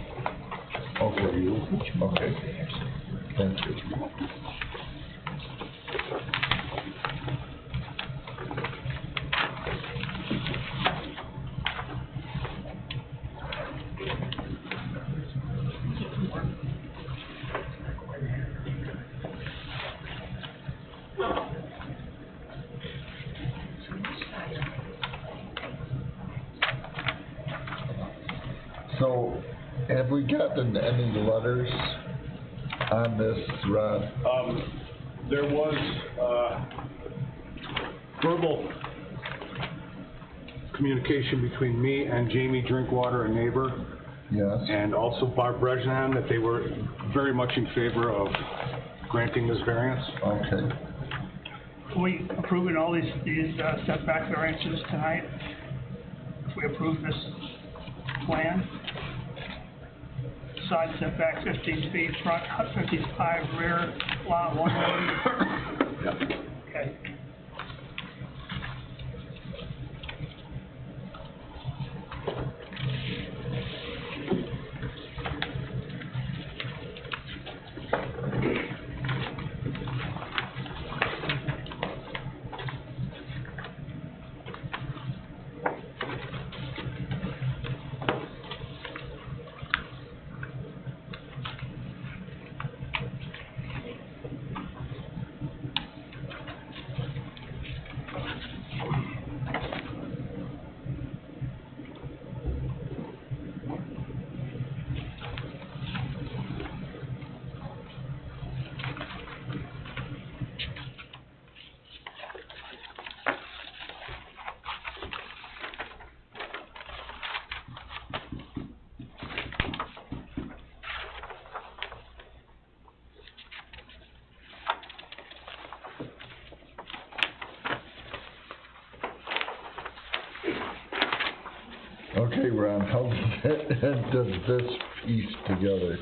Speaker 6: Okay. Okay. Thank you. So, have we gotten any letters on this, Ron?
Speaker 3: There was, verbal communication between me and Jamie Drinkwater, a neighbor,
Speaker 6: Yes.
Speaker 3: and also Barb Brezhnev, that they were very much in favor of granting this variance.
Speaker 6: Okay.
Speaker 2: Are we approving all these setback variances tonight? If we approve this plan? Side setback 15 feet, front 55, rear lot 1 road. Okay.
Speaker 6: Okay, Ron, how does this piece together?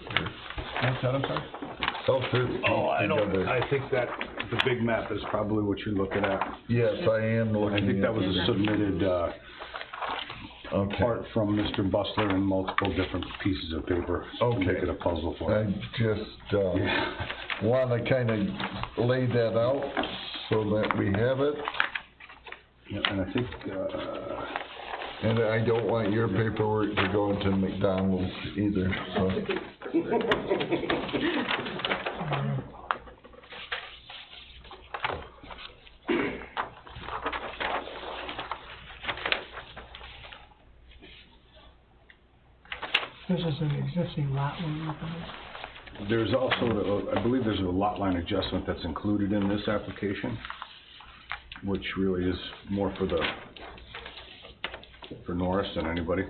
Speaker 3: What's that, I'm sorry?
Speaker 6: How does this piece together?
Speaker 3: I think that the big map is probably what you're looking at.
Speaker 6: Yes, I am looking at.
Speaker 3: I think that was a submitted,
Speaker 6: Okay.
Speaker 3: part from Mr. Bustler in multiple different pieces of paper. To
Speaker 6: Okay.
Speaker 3: make it a puzzle for
Speaker 6: I
Speaker 3: him.
Speaker 6: just, wanna kinda lay that out so that we have it.
Speaker 3: Yeah, and I think,
Speaker 6: And I don't want your paperwork to go into McDonald's either, so.
Speaker 7: This is an existing lot we're looking at.
Speaker 3: there's also, I believe there's a lot line adjustment that's included in this application, which really is more for Norris than anybody.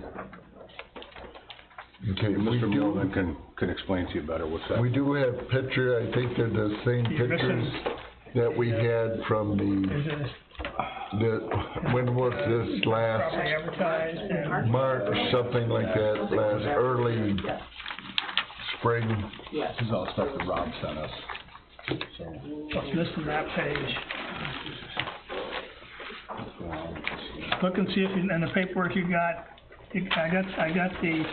Speaker 6: Okay,
Speaker 3: Mr. Moreland can explain to you better what's that.
Speaker 6: we do have picture, I think they're the same
Speaker 2: You're
Speaker 6: pictures
Speaker 2: missing-
Speaker 6: that we had from
Speaker 2: Is it
Speaker 6: when was this last?
Speaker 2: properly advertised and
Speaker 6: March, something like that, last early spring.
Speaker 11: Yes.
Speaker 3: This is all stuff that Rob sent us. So,
Speaker 2: what's missing that page? Look and see if in the paperwork you got, I got the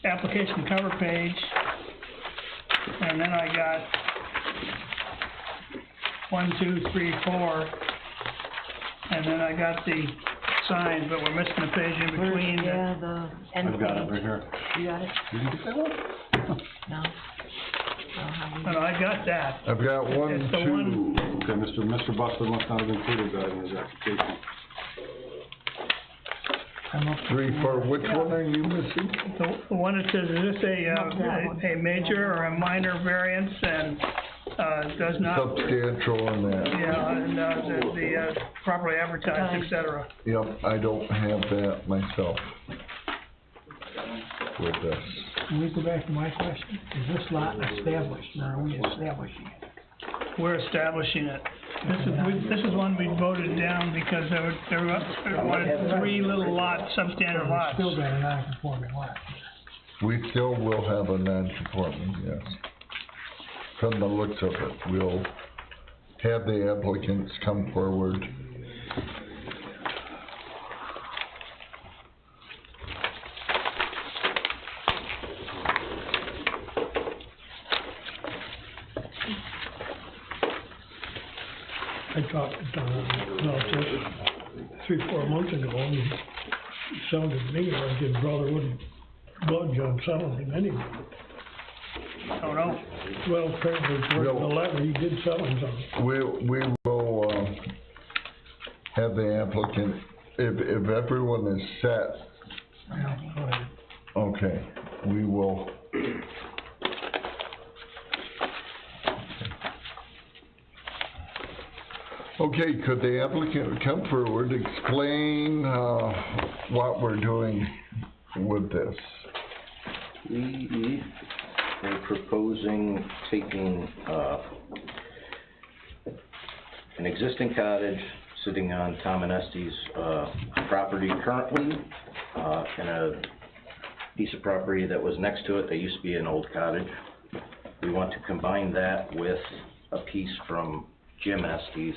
Speaker 2: application cover page, and then I got 1, 2, 3, 4, and then I got the signs, but we're missing the page in between. that-
Speaker 5: Yeah, the end
Speaker 3: I've got it
Speaker 5: page.
Speaker 3: right here.
Speaker 5: You got it?
Speaker 3: Did you get that one?
Speaker 5: No.
Speaker 2: No, I got that.
Speaker 6: I've got one,
Speaker 2: It's the one-
Speaker 6: two,
Speaker 3: Okay, Mr. Bustler must not have included that in his application.
Speaker 7: I'm up to
Speaker 6: 3, 4, which one are you missing?
Speaker 2: The one that says, is this a major or a minor variance, and, does not,
Speaker 6: Substantial on that.
Speaker 2: yeah, and, the properly advertised, et cetera.
Speaker 6: Yep, I don't have that myself with this.
Speaker 7: Can we go back to my question? Is this lot established, or are we establishing it?
Speaker 2: We're establishing it. This is one we voted down because there were wanted 3 little lots, substandard
Speaker 7: We
Speaker 2: lots.
Speaker 7: still got a non-conforming lot.
Speaker 6: We still will have a non-conforming, yes. From the looks of it, we'll have the applicants come forward.
Speaker 14: I talked to Nelson 3-4 months ago, and he sounded to me like his brother wouldn't budge on selling him anyway.
Speaker 2: Oh, no?
Speaker 14: Well, apparently, for the letter, he did sell him some.
Speaker 6: We will, have the applicant, if everyone is set, Okay, we will. Okay, could the applicant come forward, explain, what we're doing with this?
Speaker 12: We are proposing taking, an existing cottage sitting on Tom and Estes, property currently, and a piece of property that was next to it that used to be an old cottage. We want to combine that with a piece from Jim Estes,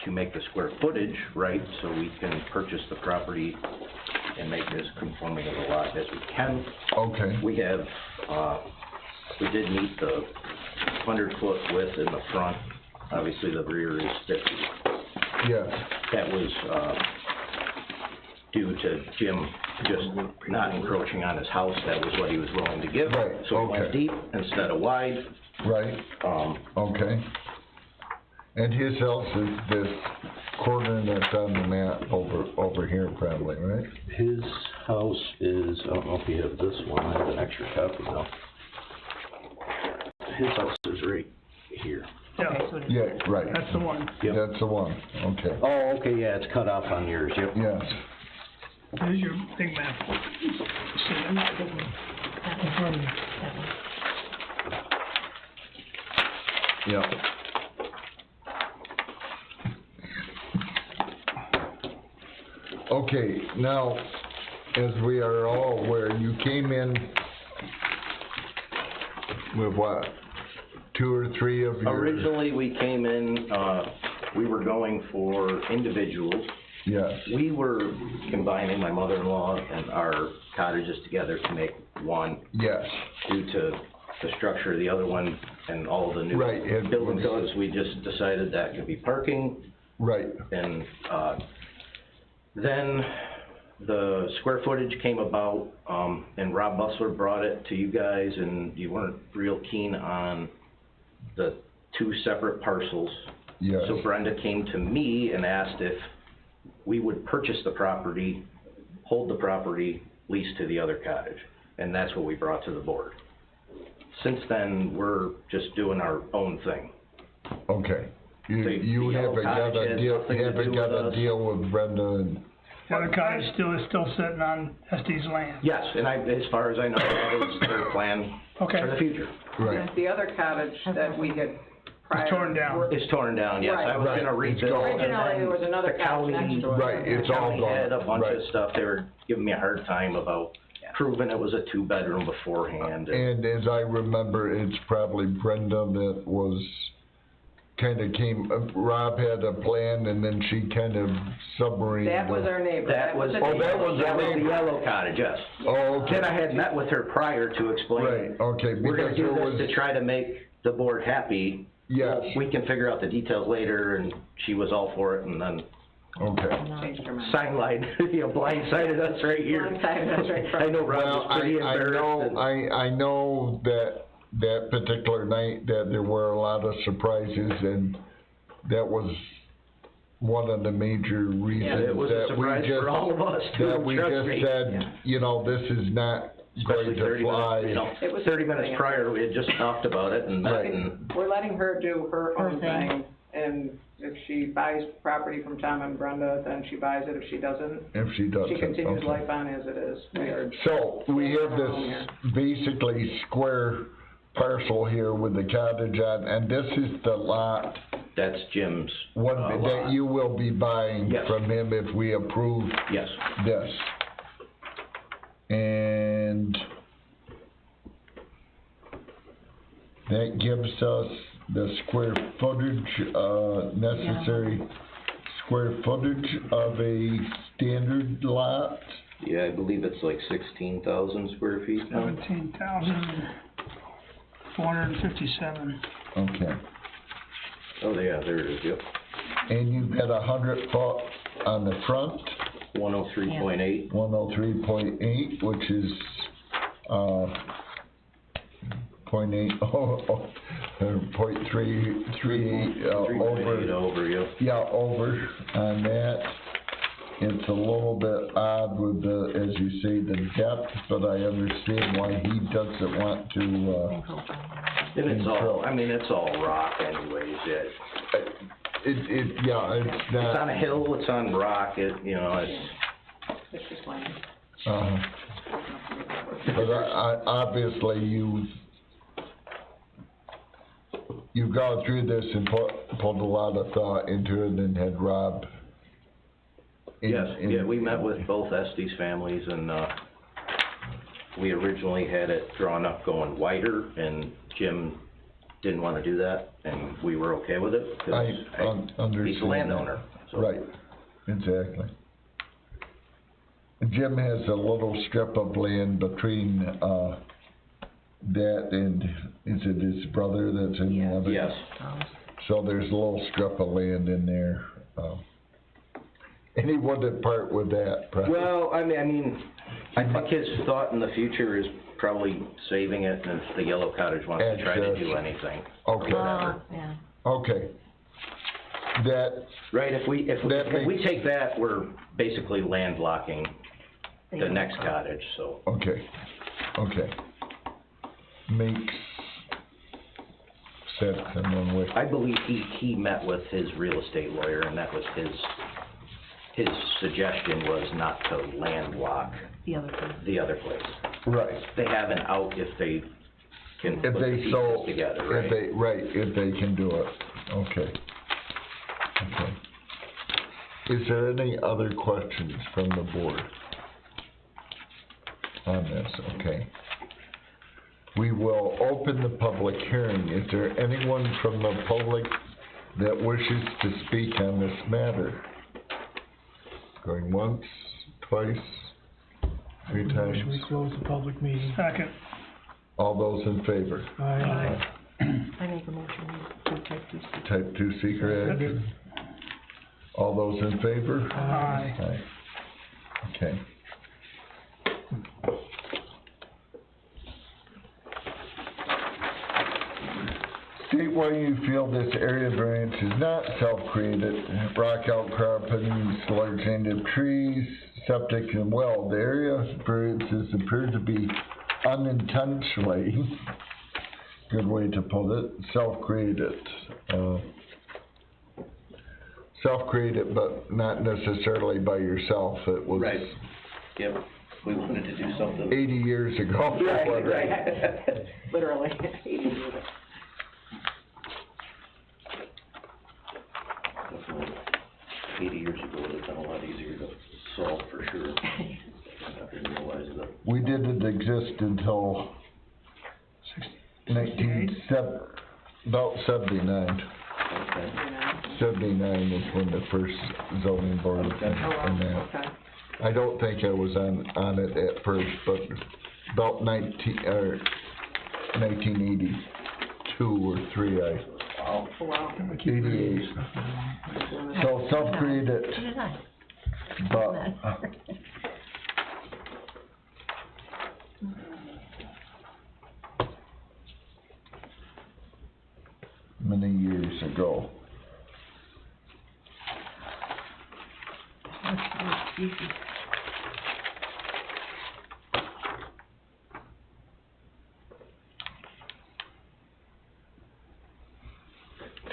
Speaker 12: to make the square footage right, so we can purchase the property and make it as conforming of a lot as we can.
Speaker 6: Okay.
Speaker 12: We have, we did meet the 100-foot width in the front. Obviously, the rear is 50.
Speaker 6: Yes.
Speaker 12: That was, due to Jim just not encroaching on his house. That was what he was willing to give.
Speaker 6: Right,
Speaker 12: So it went
Speaker 6: okay.
Speaker 12: deep instead of wide.
Speaker 6: Right, okay. And his house is this corner that's on the map over here probably, right?
Speaker 12: His house is, I don't know if you have this one, I have an extra copy though. His house is right here.
Speaker 2: Yeah,
Speaker 6: Yeah, right.
Speaker 2: that's the one.
Speaker 12: Yep.
Speaker 6: That's the one, okay.
Speaker 12: Oh, okay, yeah, it's cut off on yours, yep.
Speaker 6: Yes,
Speaker 2: Here's your big map. See that?
Speaker 5: That one. That one.
Speaker 6: yeah. Okay, now, as we are all aware, you came in with what? 2 or 3 of your?
Speaker 12: Originally, we came in, we were going for individuals.
Speaker 6: Yes.
Speaker 12: We were combining my mother-in-law and our cottages together to make one.
Speaker 6: Yes.
Speaker 12: Due to the structure of the other one and all the new
Speaker 6: Right, it
Speaker 12: building
Speaker 6: was-
Speaker 12: codes, we just decided that could be parking.
Speaker 6: Right.
Speaker 12: And, then the square footage came about, and Rob Bustler brought it to you guys, and you weren't real keen on the 2 separate parcels.
Speaker 6: Yes.
Speaker 12: So Brenda came to me and asked if we would purchase the property, hold the property, lease to the other cottage, and that's what we brought to the board. Since then, we're just doing our own thing.
Speaker 6: Okay. You
Speaker 12: The yellow
Speaker 6: haven't got
Speaker 12: cottage
Speaker 6: a
Speaker 12: has
Speaker 6: deal,
Speaker 12: nothing to
Speaker 6: haven't
Speaker 12: do
Speaker 6: got
Speaker 12: with
Speaker 6: a
Speaker 12: us.
Speaker 6: deal with Brenda and,
Speaker 2: The other cottage is still sitting on Estes land.
Speaker 12: Yes, and as far as I know, that is their plan
Speaker 2: Okay.
Speaker 12: for the future.
Speaker 6: right,
Speaker 11: The other cottage that we had prior.
Speaker 2: torn down.
Speaker 12: It's torn down, yes, I was
Speaker 6: Right,
Speaker 12: gonna
Speaker 6: it's
Speaker 12: rebuild,
Speaker 6: gone.
Speaker 12: and
Speaker 11: Originally, there was
Speaker 12: then
Speaker 11: another
Speaker 12: the
Speaker 11: cottage
Speaker 12: county.
Speaker 11: next to it.
Speaker 6: right, it's all
Speaker 12: County had a
Speaker 6: gone,
Speaker 12: bunch of
Speaker 6: right.
Speaker 12: stuff, they were giving me a hard time about proving it was a 2-bedroom beforehand.
Speaker 6: And as I remember, it's probably Brenda that was, kinda came, Rob had a plan and then she kind of submarined.
Speaker 11: That was our neighbor.
Speaker 12: That was,
Speaker 11: the
Speaker 6: Oh, that was
Speaker 12: that was
Speaker 6: the
Speaker 12: the
Speaker 6: neighbor.
Speaker 12: yellow cottage, yes.
Speaker 6: Oh, okay.
Speaker 12: Then I had met with her prior to explain.
Speaker 6: Right, okay,
Speaker 12: We're gonna
Speaker 6: because
Speaker 12: do
Speaker 6: there
Speaker 12: this to
Speaker 6: was,
Speaker 12: try to make the board happy.
Speaker 6: yes,
Speaker 12: We can figure out the details later, and she was all for it, and then
Speaker 6: okay.
Speaker 11: Changed her mind.
Speaker 12: sidelined, blindsided us right here.
Speaker 11: Blindsided us right from-
Speaker 12: I know Rob
Speaker 6: Well,
Speaker 12: was pretty embarrassed. and-
Speaker 6: I know that particular night that there were a lot of surprises and that was one of the major reasons
Speaker 12: it was a
Speaker 6: that we
Speaker 12: surprise
Speaker 6: just,
Speaker 12: for all of us, too,
Speaker 6: that we
Speaker 12: trust
Speaker 6: just
Speaker 12: me.
Speaker 6: said, you know, this is not
Speaker 12: Especially
Speaker 6: going to
Speaker 12: 30
Speaker 6: fly.
Speaker 12: minutes, you know,
Speaker 11: It was
Speaker 12: 30 minutes
Speaker 11: thing.
Speaker 12: prior, we had just talked about it and met,
Speaker 6: Right.
Speaker 12: and
Speaker 11: We're letting her do her
Speaker 5: Her
Speaker 11: own
Speaker 5: thing.
Speaker 11: thing, and if she buys property from Tom and Brenda, then she buys it. If she doesn't,
Speaker 6: If she does
Speaker 11: she
Speaker 6: it,
Speaker 11: continues
Speaker 6: okay.
Speaker 11: life on as it is. We are,
Speaker 6: So, we have this basically square parcel here with the cottage on, and this is the lot,
Speaker 12: that's Jim's,
Speaker 6: one
Speaker 12: lot.
Speaker 6: that you will be buying
Speaker 12: Yes.
Speaker 6: from him if we approve
Speaker 12: Yes.
Speaker 6: this. And that gives us the square footage, necessary square footage of a standard lot.
Speaker 12: Yeah, I believe it's like 16,000 square feet now.
Speaker 2: 17,457.
Speaker 6: Okay.
Speaker 12: Oh, yeah, there it is, yep.
Speaker 6: And you've got 100-foot on the front,
Speaker 12: 103.8.
Speaker 6: 103.8, which is, 0.8, oh, 0.338,
Speaker 12: 3.8 over, yep.
Speaker 6: yeah, over on that. it's a little bit odd with the, as you say, the depth, but I understand why he doesn't want to,
Speaker 12: And it's all, I mean, it's all rock anyways, yeah.
Speaker 6: yeah, it's not.
Speaker 12: It's on a hill, it's on rock, it, you know,
Speaker 11: It's just land.
Speaker 6: But I, obviously you've gone through this and put a lot of thought into it and had Rob.
Speaker 12: Yes, yeah, we met with both Estes families and, we originally had it drawn up going wider and Jim didn't wanna do that and we were okay with it. 'Cause
Speaker 6: understand.
Speaker 12: He's a landowner, so.
Speaker 6: Right, exactly. Jim has a little strip of land between, that and, is it his brother that's in the other?
Speaker 12: Yes.
Speaker 6: So there's a little strip of land in there, and he wouldn't part with that, probably.
Speaker 12: Well, I mean, I think his thought in the future is probably saving it, and if the yellow cottage wants to try to do anything, or
Speaker 6: Okay.
Speaker 12: whatever.
Speaker 5: Yeah.
Speaker 6: Okay. That.
Speaker 12: Right, if we take that, we're basically landlocking the next cottage, so.
Speaker 6: Okay, okay. Makes sense in one way.
Speaker 12: I believe he met with his real estate lawyer, and that was his suggestion was not to landlock
Speaker 5: The other place.
Speaker 12: the other place.
Speaker 6: Right.
Speaker 12: They have an out if they can
Speaker 6: If
Speaker 12: put the
Speaker 6: they
Speaker 12: pieces
Speaker 6: sold,
Speaker 12: together, right?
Speaker 6: if they can do it, okay. Okay. Is there any other questions from the board on this? Okay. We will open the public hearing. Is there anyone from the public that wishes to speak on this matter? Going once, twice, 3 times?
Speaker 7: Should we close the public meeting?
Speaker 2: Second.
Speaker 6: All those in favor?
Speaker 7: Aye.
Speaker 5: I make a motion to type 2 secret.
Speaker 6: Type 2 secret action? All those in favor?
Speaker 2: Aye.
Speaker 6: Aye. Okay. State why you feel this area variance is not self-created. Rock outcroppings, large native trees, septic and well. The area variances appear to be unintentionally, good way to put it, self-created. Self-created, but not necessarily by yourself. It was.
Speaker 12: Right. Yep. We wanted to do something.
Speaker 6: 80 years ago.
Speaker 11: Right. Literally.
Speaker 12: 80 years ago would have been a lot easier to solve for sure. I didn't realize that.
Speaker 6: We didn't exist until 1970, about 79.
Speaker 12: Okay.
Speaker 6: 79 is when the first zoning board
Speaker 12: Okay.
Speaker 6: and that.
Speaker 11: Okay.
Speaker 6: I don't think I was on it at first, but about 1982 or 3,
Speaker 11: Oh, wow.
Speaker 6: 88. So self-created, but many years ago.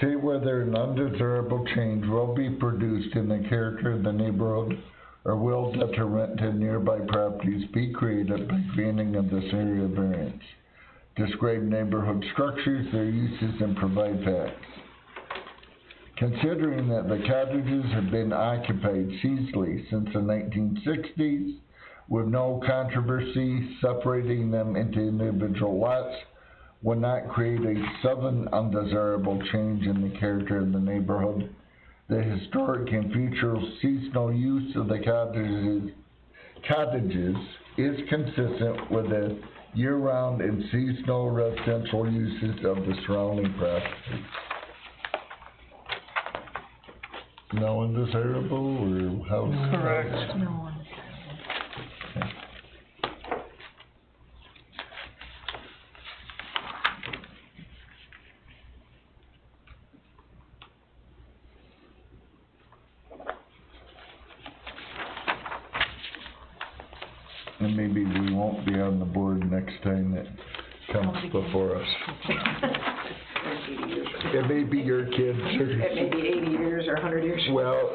Speaker 6: See whether an undesirable change will be produced in the character of the neighborhood or will detriment to nearby properties be created by granting of this area variance. Describe neighborhood structures, their uses, and provide facts. Considering that the cottages have been occupied seasonally since the 1960s, with no controversy, separating them into individual lots would not create a sudden undesirable change in the character of the neighborhood. The historic and future seasonal use of the cottages is consistent with the year-round and seasonal residential uses of the surrounding property. No undesirable, or how's?
Speaker 2: Correct.
Speaker 5: No one.
Speaker 6: And maybe we won't be on the board next time it comes before us. It may be your kids.
Speaker 11: It may be 80 years or 100 years.
Speaker 6: Well,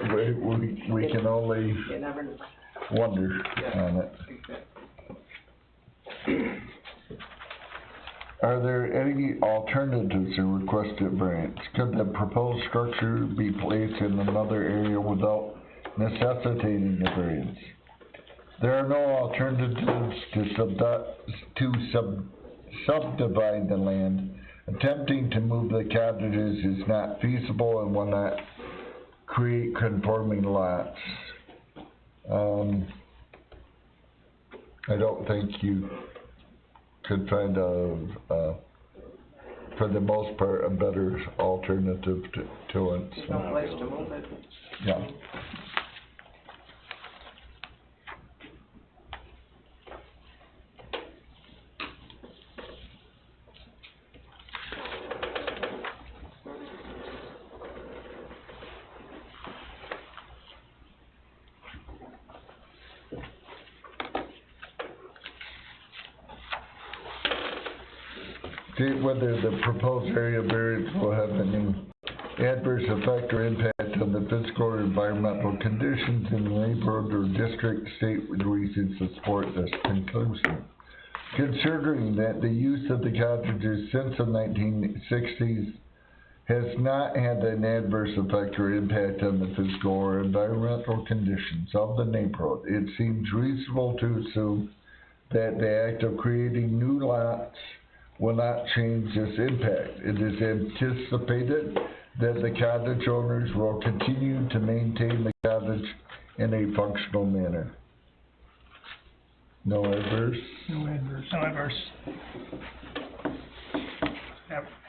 Speaker 6: we can only
Speaker 11: You never know.
Speaker 6: wonder on it. Are there any alternatives to requested variance? Could the proposed structure be placed in another area without necessitating a variance? There are no alternatives to subdivide the land. Attempting to move the cottages is not feasible and will not create conforming lots. I don't think you could find for the most part, a better alternative to it.
Speaker 11: There's no place to move it.
Speaker 6: Yeah. Whether the proposed area variance will have any adverse effect or impact on the physical or environmental conditions in the neighborhood or district, state reasons to support this conclusion. Considering that the use of the cottages since the 1960s has not had an adverse effect or impact on the physical or environmental conditions of the neighborhood, it seems reasonable to assume that the act of creating new lots will not change this impact. It is anticipated that the cottage owners will continue to maintain the cottage in a functional manner. No adverse?
Speaker 7: No adverse.
Speaker 2: No adverse.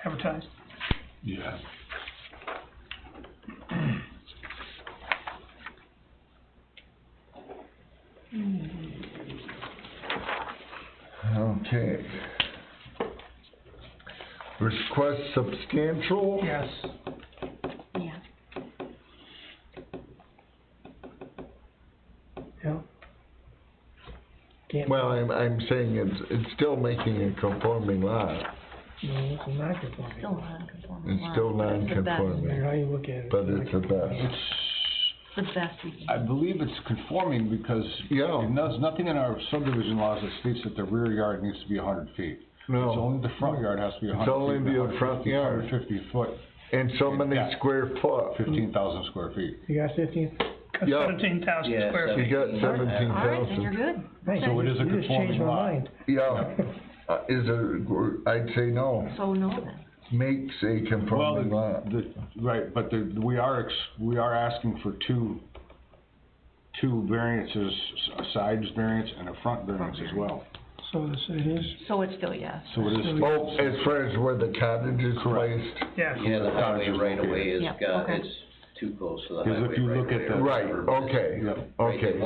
Speaker 2: Advertised.
Speaker 3: Yeah.
Speaker 6: Okay. Request substantial?
Speaker 2: Yes.
Speaker 5: Yeah.
Speaker 7: Yeah. Can't.
Speaker 6: Well, I'm saying it's still making a conforming lot.
Speaker 7: No, it's a non-conforming.
Speaker 5: Still non-conforming.
Speaker 6: It's still
Speaker 5: lot. It's the best.
Speaker 6: non-conforming,
Speaker 7: How you look at it.
Speaker 6: but it's the best.
Speaker 9: It's,
Speaker 5: The best we can.
Speaker 9: I believe it's conforming because
Speaker 6: Yeah.
Speaker 9: there's nothing in our subdivision laws that states that the rear yard needs to be 100 feet.
Speaker 6: No.
Speaker 9: It's only the front yard has to be 100
Speaker 6: It's only
Speaker 9: feet.
Speaker 6: the front yard.
Speaker 9: 150 foot,
Speaker 6: And so many
Speaker 9: Yeah.
Speaker 6: square foot.
Speaker 9: 15,000 square feet.
Speaker 7: You got 15?
Speaker 6: Yeah.
Speaker 2: 17,000
Speaker 12: Yeah,
Speaker 2: square
Speaker 6: You
Speaker 2: feet.
Speaker 6: got
Speaker 5: All right, then
Speaker 6: 17,000.
Speaker 5: you're good.
Speaker 7: Thanks.
Speaker 9: So it is a
Speaker 7: You just changed
Speaker 9: conforming
Speaker 7: my
Speaker 9: lot.
Speaker 7: mind.
Speaker 6: Yeah, I'd say no,
Speaker 5: So no then.
Speaker 6: makes a conforming lot.
Speaker 9: Right, but we are asking for two variances, a sides variance and a front variance as well.
Speaker 7: So it is,
Speaker 5: So it's still yes.
Speaker 9: So it is.
Speaker 6: Oh, as far as where the cottage is
Speaker 9: Correct.
Speaker 6: placed?
Speaker 2: Yes.
Speaker 12: Yeah, the highway right away
Speaker 5: Yeah,
Speaker 12: is got,
Speaker 5: okay.
Speaker 12: it's too close to the
Speaker 9: Because
Speaker 12: highway
Speaker 9: if you
Speaker 12: right
Speaker 9: look at
Speaker 12: away.
Speaker 9: the-
Speaker 6: Right, okay,
Speaker 9: Yep.
Speaker 6: okay.